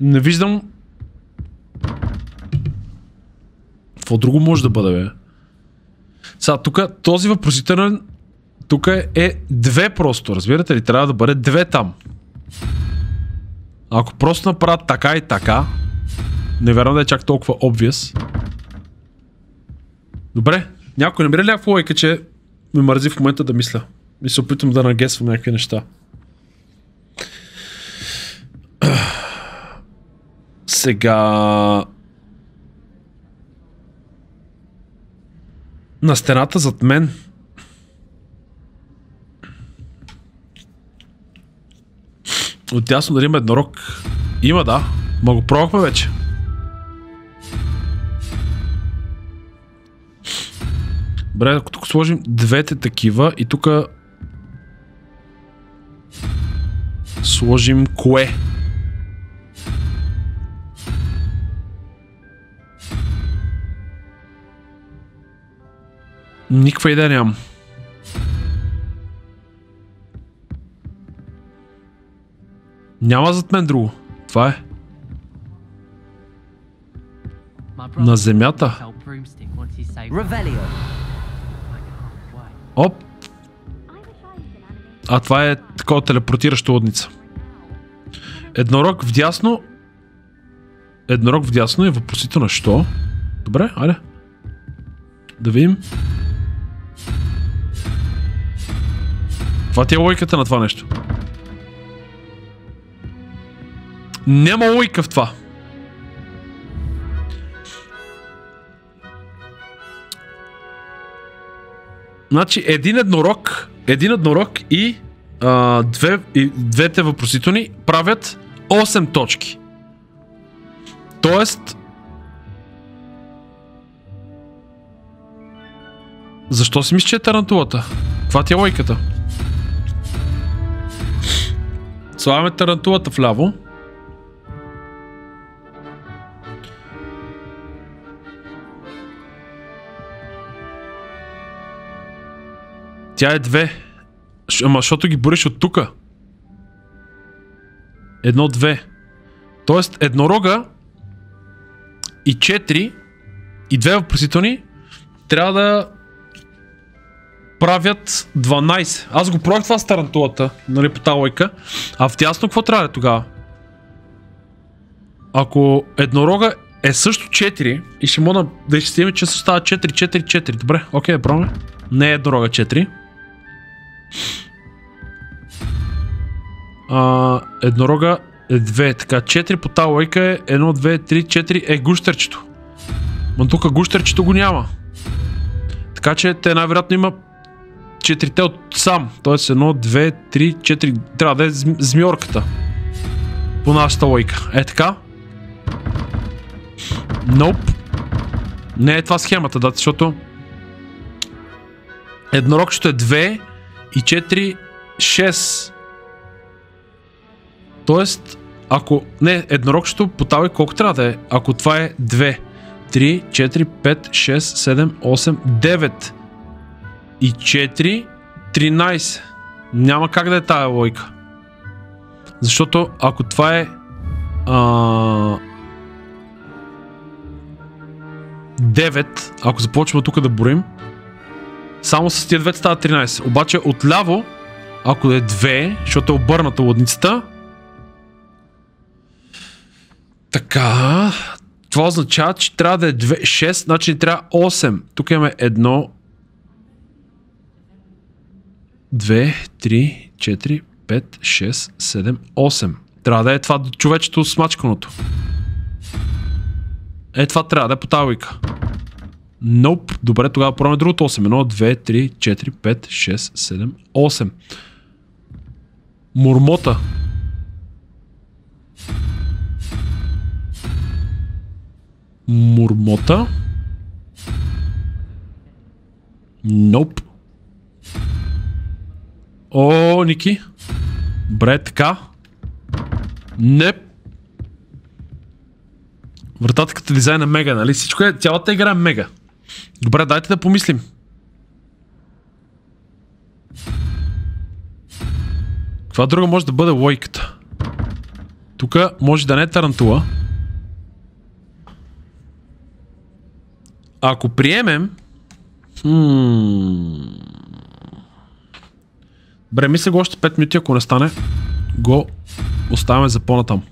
Не виждам. Какво друго може да бъде, бе? Сега, тук този въпросителен тук е 2 просто, разбирате ли? Трябва да бъде 2 там. Ако просто направят така и така, не вярвам да е чак толкова obvious. Добре, някой намира ли някаква логика, че ме мързи в момента да мисля. И се опитвам да нагесвам някакви неща. Сега... На стената зад мен. Отясно дали има еднорог. Има, да. Ма го пробвахме вече. Добре, ако тук сложим двете такива и тук сложим кое? Никаква идея нямам. Няма зад мен друго. Това е. На земята. Оп. А това е такова телепортираща лудница. Еднорог вдясно. Еднорог вдясно е въпросително що? Добре, айде. Да видим. Това ти е логиката на това нещо. Няма логика в това. Значи един еднорог и, двете въпросителни правят 8 точки. Тоест... Защо си мисля, че е тарантулата? Каква ти е логиката? Слагаме тарантулата вляво. Тя е 2. Ама защото ги бориш от тука. 1-2. Тоест еднорога и 4 и 2 въпросителни трябва да правят 12. Аз го пробвах това с тарантулата, нали, по тази лойка. А в тясно какво трябва да е тогава? Ако еднорога е също 4 и ще мога да изчислим, че се става 4-4-4. Добре, окей, да пробваме. Не е еднорога 4. Еднорога е 2. Така, 4 по тази лойка е 1, 2, 3, 4 е гущерчето. Но тук гущерчето го няма. Така че те най-вероятно има 4-те от сам. Тоест 1, 2, 3, 4. Трябва да е змиорката. По нашата лойка. Е така. Nope. Не е това схемата, да, защото еднорогчето е 2 и 4, 6. Тоест, ако... Не, еднорогчето по тази колко трябва да е? Ако това е 2, 3, 4, 5, 6, 7, 8, 9 и 4, 13. Няма как да е тая логика. Защото ако това е 9, ако започваме тук да борим, само с тия двете става 13. Обаче отляво, ако е 2, защото е обърната лудницата, така, това означава, че трябва да е 6, значи трябва 8. Тук имаме 1, 2, 3, 4, 5, 6, 7, 8. Трябва да е това човечето смачканото. Е, това трябва да е по тази логика. Nope. Добре, тогава пробваме другото 8. 1, 2, 3, 4, 5, 6, 7, 8. Мурмота. Мурмота. Nope. О, Ники. Добре, така. Не. Врататката дизайн е мега, нали? Всичко е, цялата игра е мега. Добре, дайте да помислим. Каква друга може да бъде логиката? Тук може да не е тарантула. Ако приемем... Добре, мисля го още 5 минути, ако не стане, го оставяме за по-натам.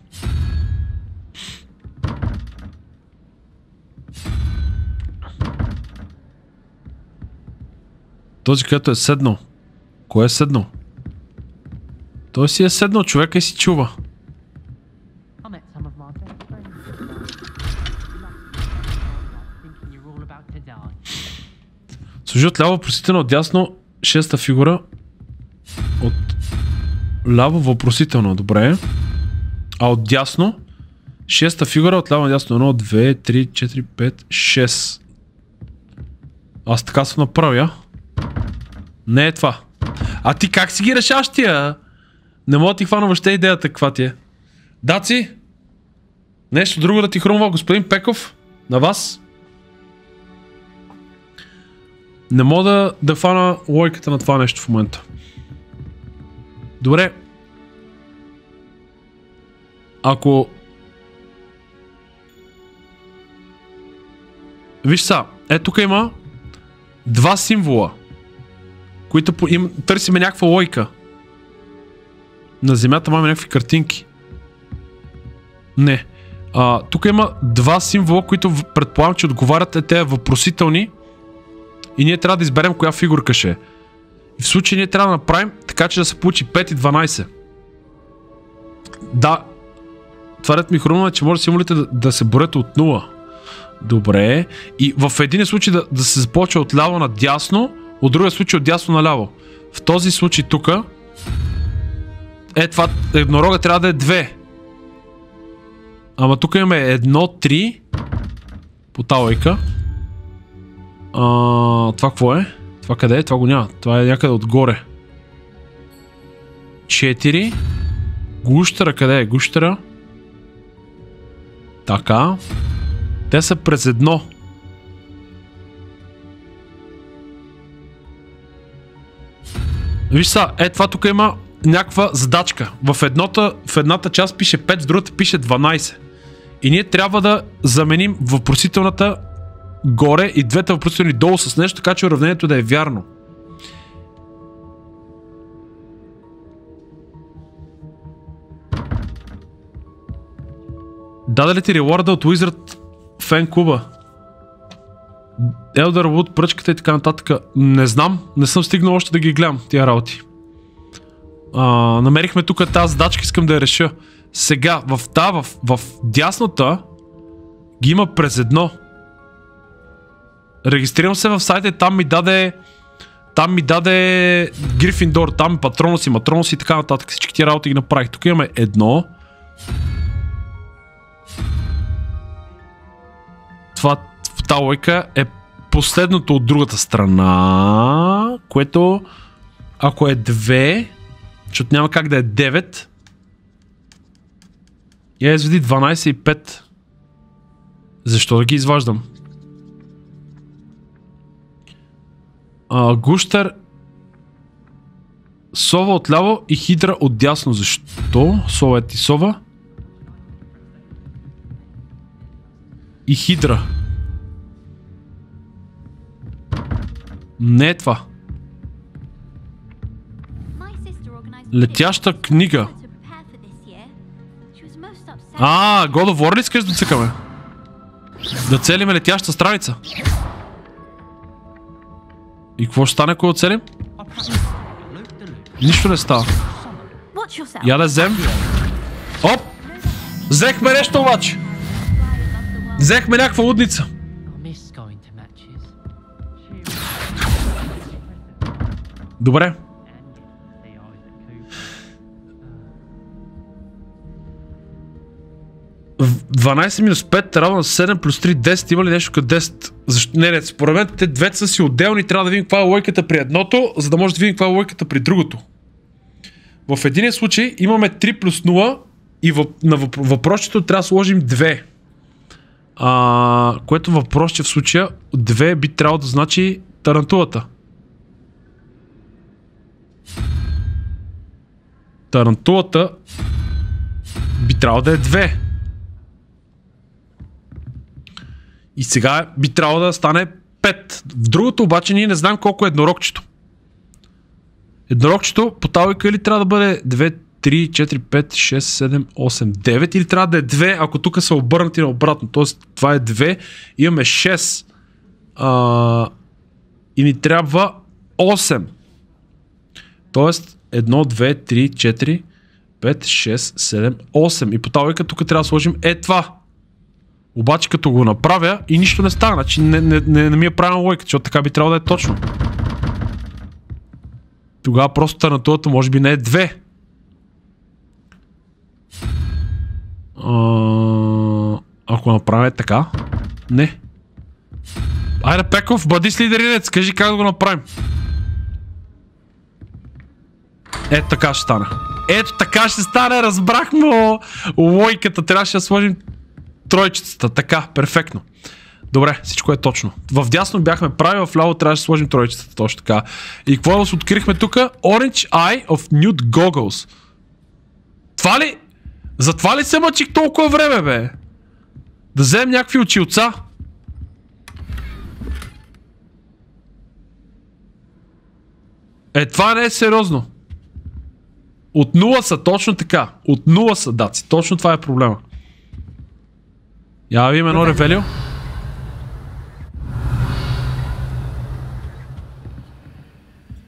Този, който е седнал. Кой е седнал? Той си е седнал, човека и си чува. Служи от ляво въпросително, от дясно шеста фигура. От ляво въпросително, добре. А от дясно шеста фигура, от ляво на дясно 1, 2, 3, 4, 5, 6. Аз така съм направил, Не е това. А ти как си ги решаваш тия? Не мога да ти хвана въобще идеята каква ти е. Даци? Нещо друго да ти хрумва, господин Пеков? На вас? Не мога да хвана логиката на това нещо в момента. Добре. Ако... Виж са, тук има два символа, които търсиме някаква логика. На земята имаме някакви картинки. Не. Тук има два символа, които предполагам, че отговарят те въпросителни и ние трябва да изберем коя фигурка ще е. И в случай ние трябва да направим така, че да се получи 5 и 12. Да. Това ред ми хрумна е, че може символите да се борят от 0. Добре. И в един случай да се започва от ляво на дясно, от другия случай от дясно на ляво. В този случай тук това еднорога трябва да е 2. Ама тук имаме 1, 3 по тази лойка. Това какво е? Това къде е? Това го няма. Това е някъде отгоре. 4. Гущера къде е? Гущера. Така. Те са през 1. Виж са, това тук има някаква задачка. В едната част пише 5, в другата пише 12. И ние трябва да заменим въпросителната горе и двете въпросителни долу с нещо, така че уравнението да е вярно. Даде ли ти реwarda от Wizard фен клуба? Elderwood, пръчката и така нататък. Не знам, не съм стигнал още да ги гледам тия работи. Намерихме тук тази задачка, искам да я реша. Сега, в дясната ги има през 1. Регистрирам се в сайта и там ми даде Грифиндор, там патроноси, матроноси и така нататък. Всички тия работи ги направих. Тук имаме 1. Това в тази лойка е последното от другата страна, което ако е 2, защото няма как да е 9, я изведи 12 и 5. Защо да ги изваждам? Гущер, сова отляво и хидра отдясно. Защо? Сова е ти сова. И хидра. Не е това. Летяща книга. God of War ли искаш да цъкаме? Да целиме летяща страница. И какво ще стане, ако я оцелим? Нищо не става. Я да взем. Оп! Взехме нещо обаче. Взехме някаква лудница. Добре. 12 минус 5 равно на 7 плюс 3, 10. Има ли нещо като 10? Защо? Не, според мен те двете са си отделни. Трябва да видим каква е логиката при едното, за да може да видим каква е логиката при другото. В един случай имаме 3 плюс 0 и на въпросчето трябва да сложим 2. Което въпросче в случая 2 би трябвало да значи тарантулата. Тарантулата би трябвало да е 2. И сега би трябвало да стане 5. В другото обаче ние не знаем колко е еднорогчето. Еднорогчето по талика или трябва да бъде 2, 3, 4, 5, 6, 7, 8, 9 или трябва да е 2, ако тук са обърнати наобратно. Тоест това е 2, имаме 6. И ни трябва 8. Тоест 1, 2, 3, 4, 5, 6, 7, 8. И по тази логика тук трябва да сложим това. Обаче като го направя и нищо не става. Значи не ми е правилна логика, защото така би трябвало да е точно. Тогава просто търнатурата може би не е 2. Ако направим така. Не. Айде, Пеков, бъди с лидеринец. Кажи как да го направим. Ето така ще стане. Ето така ще стане. Разбрахме логиката. Трябваше да сложим тройчицата. Така, перфектно. Добре, всичко е точно. В дясно бяхме прави, в ляво трябваше да сложим тройчицата. Точно така. И какво да открихме тук? Orange Eye of Nude Goggles. Това ли? За това ли се мъчих толкова време, бе? Да вземем някакви очилца. Това не е сериозно. От 0 са, точно така. От 0 са, даци. Точно това е проблема. Я видим едно ревелио.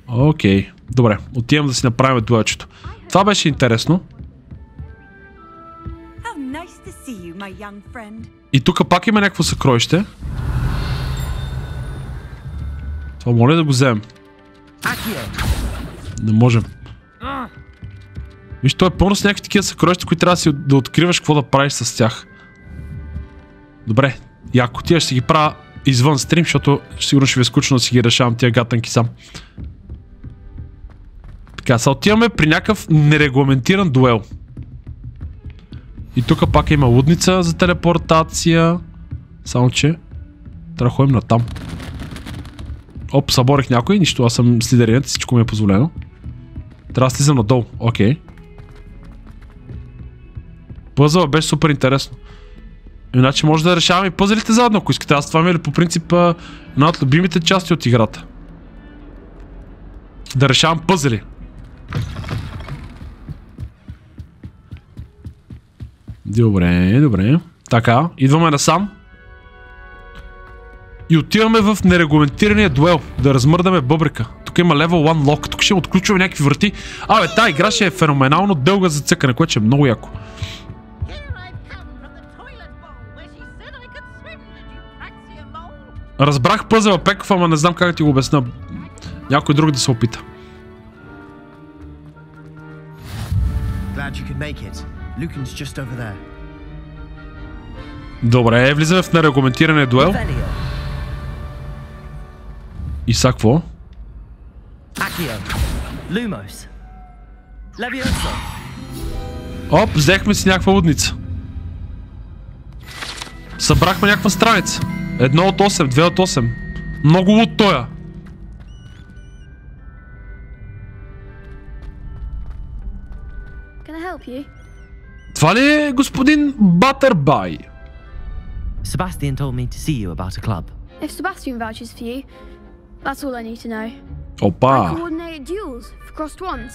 Окей. Добре, отивам да си направим дуелчето. Това беше интересно. И тук пак има някакво съкровище. Това моля да го вземем. Не можем. Виж, той е пълно с някакви такива съкровища, които трябва да откриваш какво да правиш с тях. Добре, яко тия ще си ги правя извън стрим, защото сигурно ще ви е скучно да си ги решавам тия гатанки сам. Така, сега отиваме при някакъв нерегламентиран дуел. И тук пак има лудница за телепортация. Само че трябва да ходим натам. Оп, съборих някой, нищо, аз съм с лидеринец, всичко ми е позволено. Трябва да слизам надолу, окей. Пъзъл беше супер интересно. Иначе може да решаваме и пъзелите заедно, ако искате. Аз това ми е по принцип една от любимите части от играта. Да решавам пъзели. Добре, добре. Така, идваме насам. И отиваме в нерегламентирания дуел. Да размърдаме бъбрика. Тук има level 1 lock. Тук ще отключваме някакви врати. Абе, тази игра ще е феноменално дълга за цъкане, което ще е много яко. Разбрах пъзела, Пеков, ама не знам как да ти го обясня. Някой друг да се опита. Добре, влизаме в нерегламентирания дуел. И са какво? Оп, взехме си някаква лудница. Събрахме някаква страница. 1 от 8, 2 от 8. Много луд тоя. Това ли е господин Батърбай? Sebastian told me to see you about a club. If Sebastian vouches for you, that's all I need to know. Опа! I coordinate duels for crossed ones.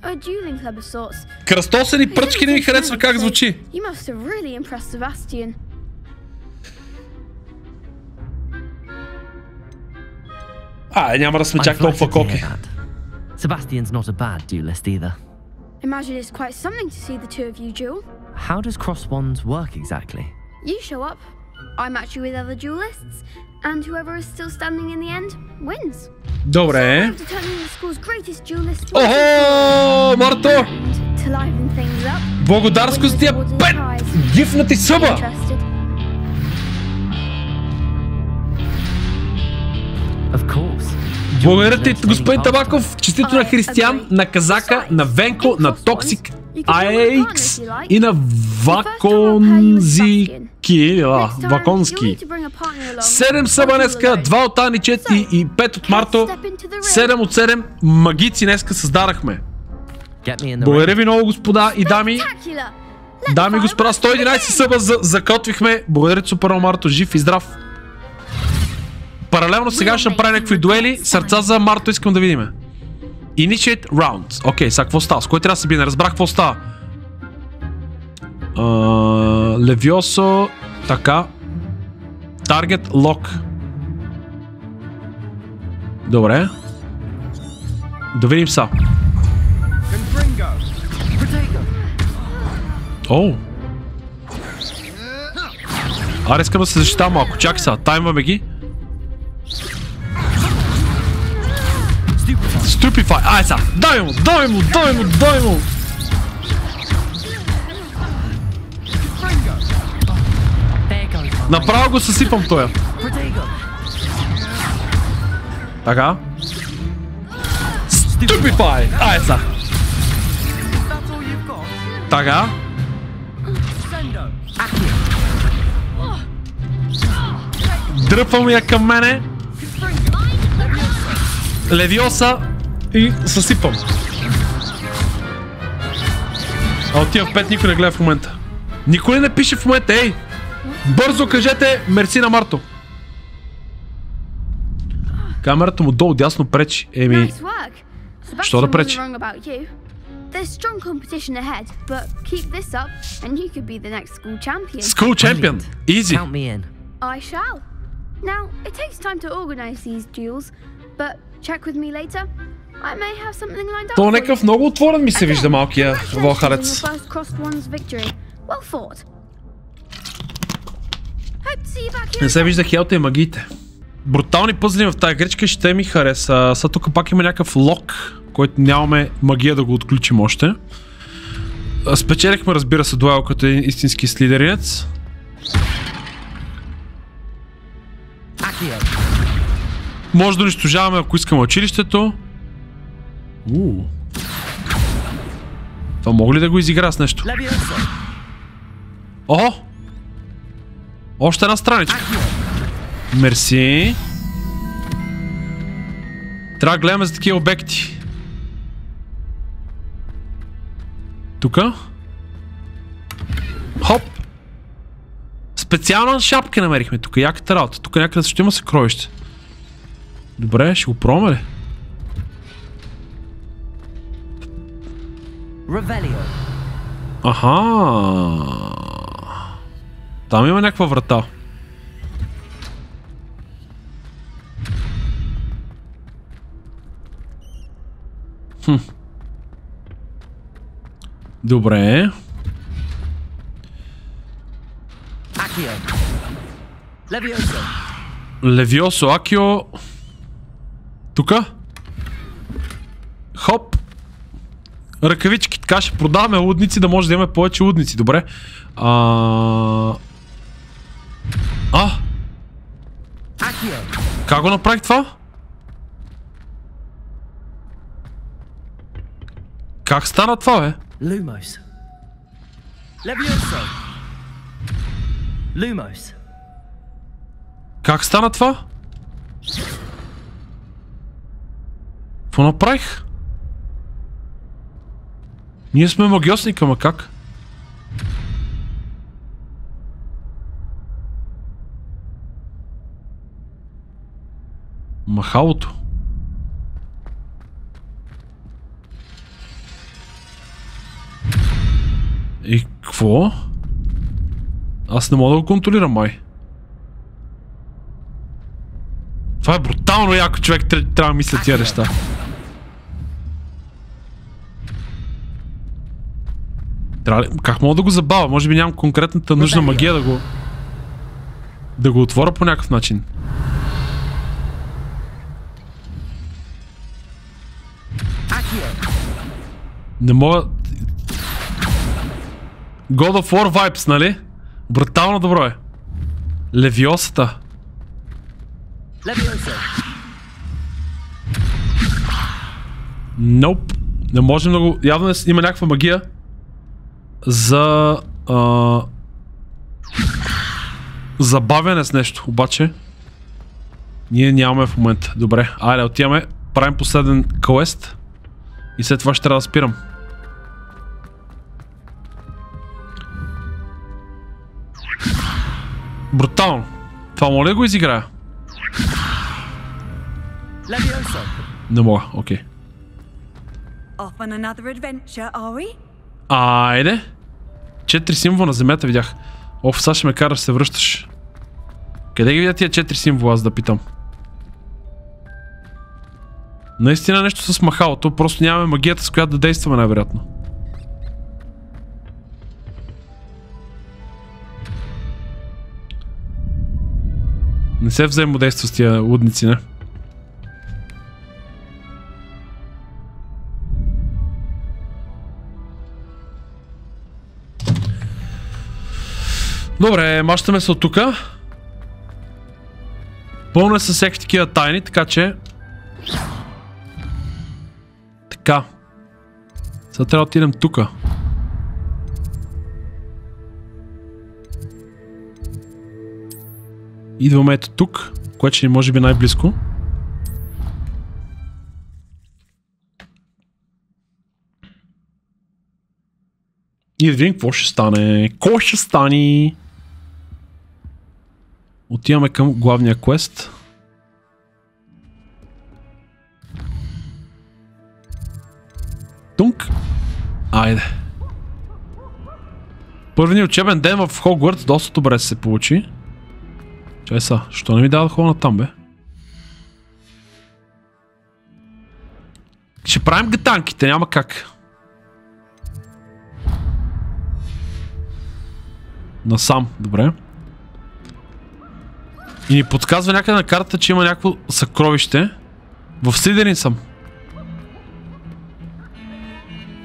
A dueling club of sorts. Кръстосани пръчки не ми харесва как звучи. You must have really impressed Sebastian. Няма да сме чак толкова коки. Sebastian's not a bad duelist either. Imagine it's quite something to see the two of you duel. How does cross wands work exactly? You show up, I match you with other duelists, and whoever is still standing in the end wins. Добре. Охо, Марто! Благодарско за тия 5 гифнати съба! Благодаря ти, господин Табаков, честито на Християн, на Казака, на Венко, на Токсик AX и на Ваконски. 7 съба днеска, 2 от Аничет и 5 от Марто. 7 от 7 магици днеска създадахме. Благодаря ви много, господа и дами. Дами и господа, 111 съба закотвихме. Благодаря ти супер, Марто, жив и здрав. Паралелно сега ще направя някакви дуели. Сърца за Марто искам да видим. Initiate rounds. Окей, сега какво става? С кой трябва да се би? Не разбрах какво става. Левиосо. Така. Target lock. Добре. Да видим са. Оу. Аре, искам да се защитавам малко. Чакай са, таймваме ги. Stupefy. Ай са, дай му. Направо го съсипам тоя. Така. Stupefy. Ай са. Така. Дръпвам я към мене. Левиоса и съсипам. А отивам в 5, никой не гледа в момента. Никой не пише в момента, ей! Бързо кажете мерси на Марто. Камерата му долу дясно пречи. Еми... Що да пречи? There's strong competition ahead, but keep this up and you could be the next school champion. School champion. Easy. Count me in. I shall. Now, it takes time to organize these duels, but check with me later. I may have something lined up. То някакъв много отворен ми се вижда малкия Волхарец. Well fought. Hope to see you back here. Не се вижда хелта и магиите. Брутални пъзли в тази игричка ще ми хареса. Са тук пак има някакъв лок, който нямаме магия да го отключим още. Спечелихме, разбира се, дуел като един истински слидеринец. Може да унищожаваме, ако искаме училището. Това мога ли да го изигра с нещо? О! Още една страничка. Мерси. Трябва да гледаме за такива обекти. Тука. Хоп. Специална шапка намерихме тук. Яката работа. Тук някъде също има съкровище. Добре, ще го пробваме ли? Аха. Там има някаква врата. Добре. Левиосо, Акио. Тука. Хоп. Ръкавички. Така ще продаваме лудници, да може да имаме повече лудници. Добре. Как го направих това? Как стана това, бе? Lumos. Levioso. Lumos. Как стана това? Какво направих? Ние сме магиосник, ама как? Махалото. И какво? Аз не мога да го контролирам, май. Това е брутално яко, човек, трябва да мисля тия неща. Как мога да го забавя? Може би нямам конкретната нужна магия да го отворя по някакъв начин. Не мога... God of War vibes, нали? Брутално добро е. Левиосата. Nope. Не можем да го... Явно има някаква магия за... забавяне с нещо, обаче ние нямаме в момента. Добре, айде отиваме, правим последен квест и след това ще трябва да спирам. Брутално. Това мога ли да го изиграя? Не мога, окей. Айде. 4 символа на земята видях. Оф, сега ще ме караш, се връщаш. Къде ги видя тия 4 символа, аз да питам? Наистина нещо с махалото, просто нямаме магията, с която да действаме най-вероятно. Не се взаимодейства с тия лудници, не? Добре, мащаме се от тука. Пълно е със всеки такива тайни, така че... Така. Сега трябва да отидем тука. Идваме ето тук, което ще може би най-близко. И да видим какво ще стане. Какво ще стане? Отиваме към главния квест. Тунк. Айде. Първият учебен ден в Хогвартс доста добре се получи. Чай са, що не ми дава да ходя натам, бе? Ще правим гатанките, няма как. Насам, добре. И ни подсказва някъде на картата, че има някакво съкровище. В Слизерин съм.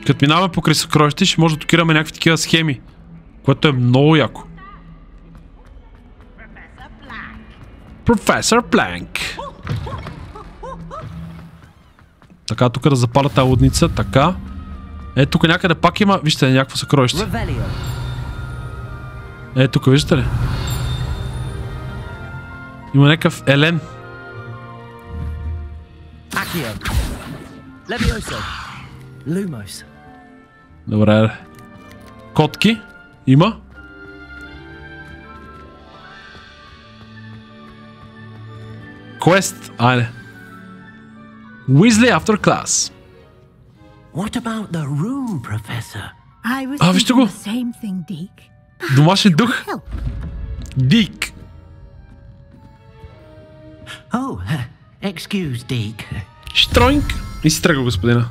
Като минаваме покрай съкровище, ще може да токираме някакви такива схеми. Което е много яко. Професор Планк. Така, тук да запаля тази лудница, така. Е, тук някъде пак има, вижте, някакво съкровище. Е, тук виждате ли? Има някакъв елен. Добре. Котки? Има? Quest, айде. Weasley after class. What about the room, Professor? Вижте го. Домашен дух. Дик. Oh, excuse, Deke. Штроинг. И си тръгва, господина.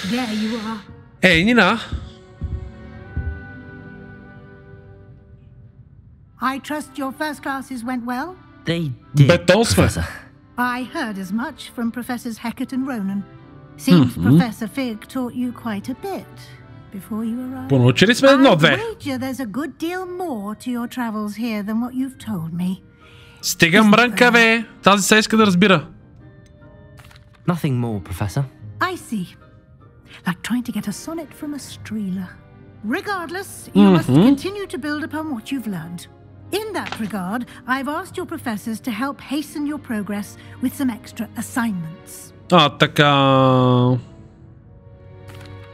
There you are. Ей, Нина. I trust your first classes went well? They did, Professor. I heard as much from Professors Hecat and Ronan. Seems Professor Fig taught you quite a bit before you arrived. Понаучили сме едно-две. I wager there's a good deal more to your travels here than what you've told me. Стига мрънка, бе! Тази се иска да разбира. Nothing more, Professor. I see. Like trying to get a sonnet from a streeler. Regardless, you must continue to build upon what you've learned. In that regard, I've asked your professors to help hasten your progress with some extra assignments. Така...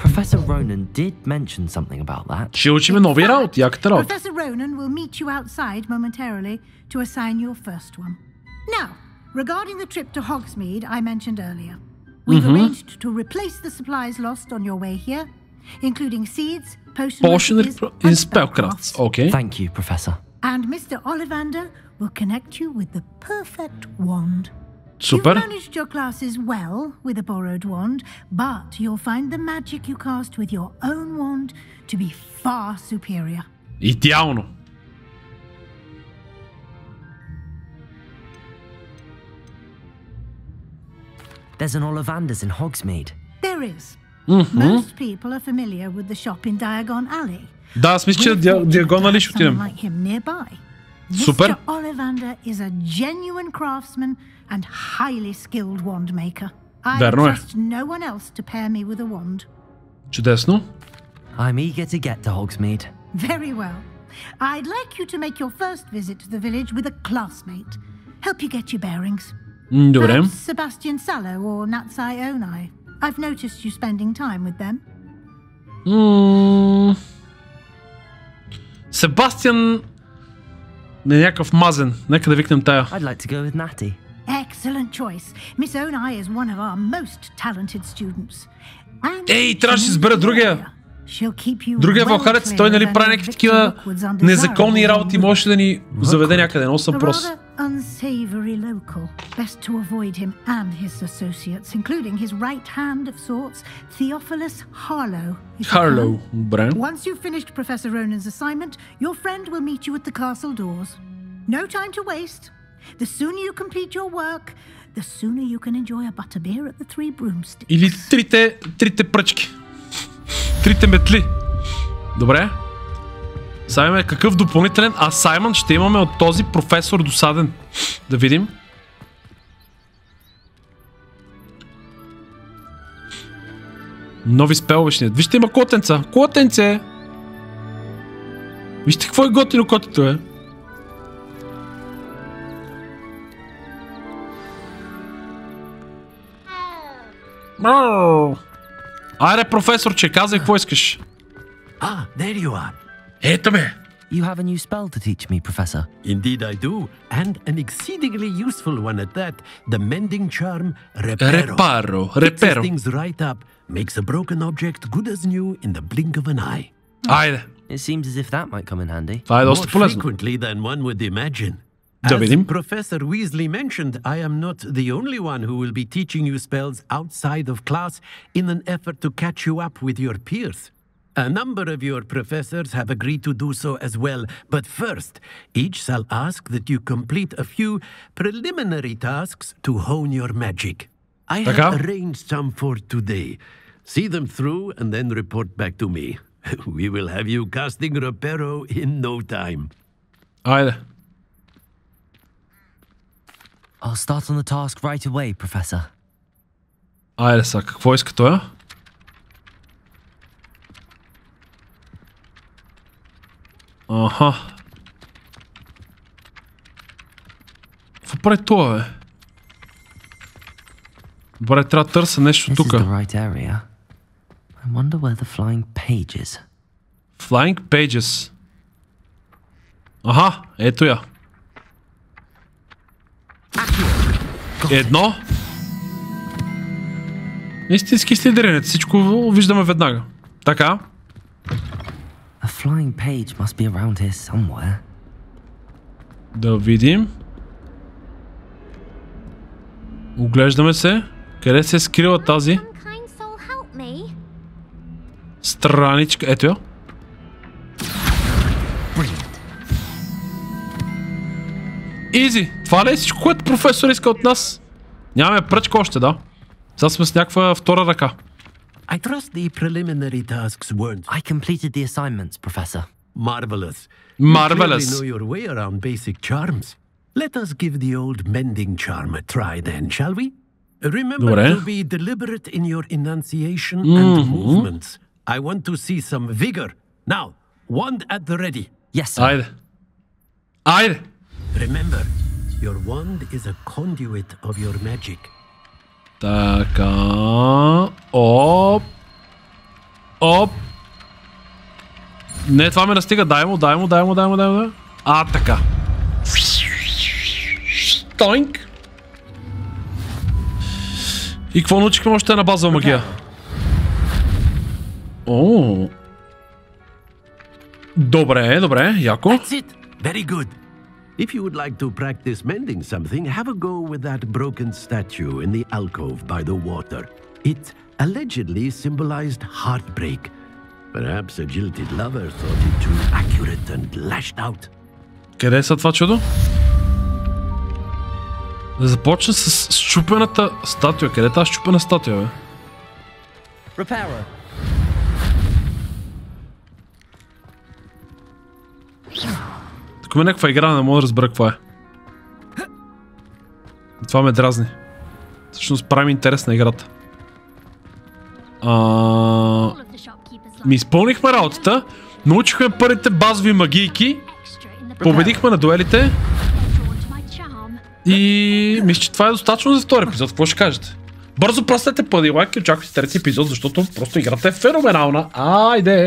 Professor Ronan did mention something about that. Ще учиме нови работи, яката работа. Professor Ronan will meet you outside momentarily to assign your first one. Now, regarding the trip to Hogsmeade I mentioned earlier, we've arranged to replace the supplies lost on your way here, including seeds, potion recipes, and spellcrafts. Okay. Thank you, Professor. And Mr. Ollivander will connect you with the perfect wand. Super. You've managed your classes well with a borrowed wand, but you'll find the magic you cast with your own wand to be far superior. Идеално. There's an Ollivander's in Hogsmeade. There is. Most people are familiar with the shop in Diagon Alley. Да, аз мисля, че Диагон Али ще отидем. Супер. Mr. Ollivander is a genuine craftsman and highly skilled wand maker. I trust no one else to pair me with a wand. Чудесно. I'm eager to get to Hogsmeade. Very well. I'd like you to make your first visit to the village with a classmate. Help you get your bearings. Добре. Perhaps Sebastian Sallow or Natsai Onai. I've noticed you spending time with them. Себастиан е някакъв мазен. Нека да викнем тая. I'd like to go with Natty. Excellent choice. Miss Onai is one of our most talented students. Ей, трябваше да избера другия. Другия вълхарец, той нали прави някакви такива незаконни работи, може да ни заведе някъде, но съм прост. unsavory local. Best to avoid him and his associates, including his right hand of sorts, Theophilus Harlow. Harlow, добре. Once you've finished Professor Ronan's assignment, your friend will meet you at the castle doors. No time to waste. The sooner you complete your work, the sooner you can enjoy a butterbeer at the Three Broomsticks. Или трите пръчки. Трите метли. Добре. Сега имаме какъв допълнителен асаймент ще имаме от този професор досаден. Да видим. Нови спелвешният. Вижте, има котенца. Котенце! Вижте какво е готино котето е. Айде, професорче, казай какво искаш. There you are. Ето ме. You have a new spell to teach me, Professor. Indeed I do, and an exceedingly useful one at that. The mending charm, Reparo. Fixes things right up, makes a broken object good as new in the blink of an eye. Айде. It seems as if that might come in handy. Това е доста полезно. More frequently than one would imagine. Да видим. As Professor Weasley mentioned, I am not the only one who will be teaching you spells outside of class in an effort to catch you up with your peers. A number of your professors have agreed to do so as well, but first, each shall ask that you complete a few preliminary tasks to hone your magic. I have arranged some for today. See them through and then report back to me. We will have you casting Reparo in no time. Айде. I'll start on the task right away, Professor. Айде сега, какво иска той? Аха. Какво прави това, бе? Добре, трябва да търся нещо тук. I wonder where the flying pages. Flying pages. Аха, ето я. Едно. Истински слидеренец, всичко виждаме веднага. Така. A flying page must be around here somewhere. Да видим. Оглеждаме се. Къде се е скрила тази страничка? Ето я. Изи! Това ли е всичко, което професор иска от нас? Нямаме пръчка още, да. Сега сме с някаква втора ръка. I trust the preliminary tasks weren't. I completed the assignments, Professor. Marvelous. Marvelous. You clearly know your way around basic charms. Let us give the old mending charm a try then, shall we? Remember to be deliberate in your enunciation and movements. I want to see some vigor. Now, wand at the ready. Yes, sir. Айде. Айде. Remember, your wand is a conduit of your magic. Така. Оп. Оп. Не, това ме настига. Дай му. А, така. Тойнк. И какво научихме още на базова магия? О. Добре, яко. That's it. Very good. If you would like to practice mending something, have a go with that broken statue in the alcove by the water. It allegedly symbolized heartbreak. Perhaps a jilted lover thought it too accurate and lashed out. Къде са това чудо? Да започна с счупената статуя. Къде е тази счупена статуя, бе? Reparo. Тук има някаква игра, не мога да разбера какво е. И това ме дразни. Всъщност прави интересна играта. Ми изпълнихме работата, научихме първите базови магийки, победихме на дуелите и мисля, че това е достатъчно за втори епизод. Какво ще кажете? Бързо пръснете, пъди лайк и очаквайте трети епизод, защото просто играта е феноменална. Айде!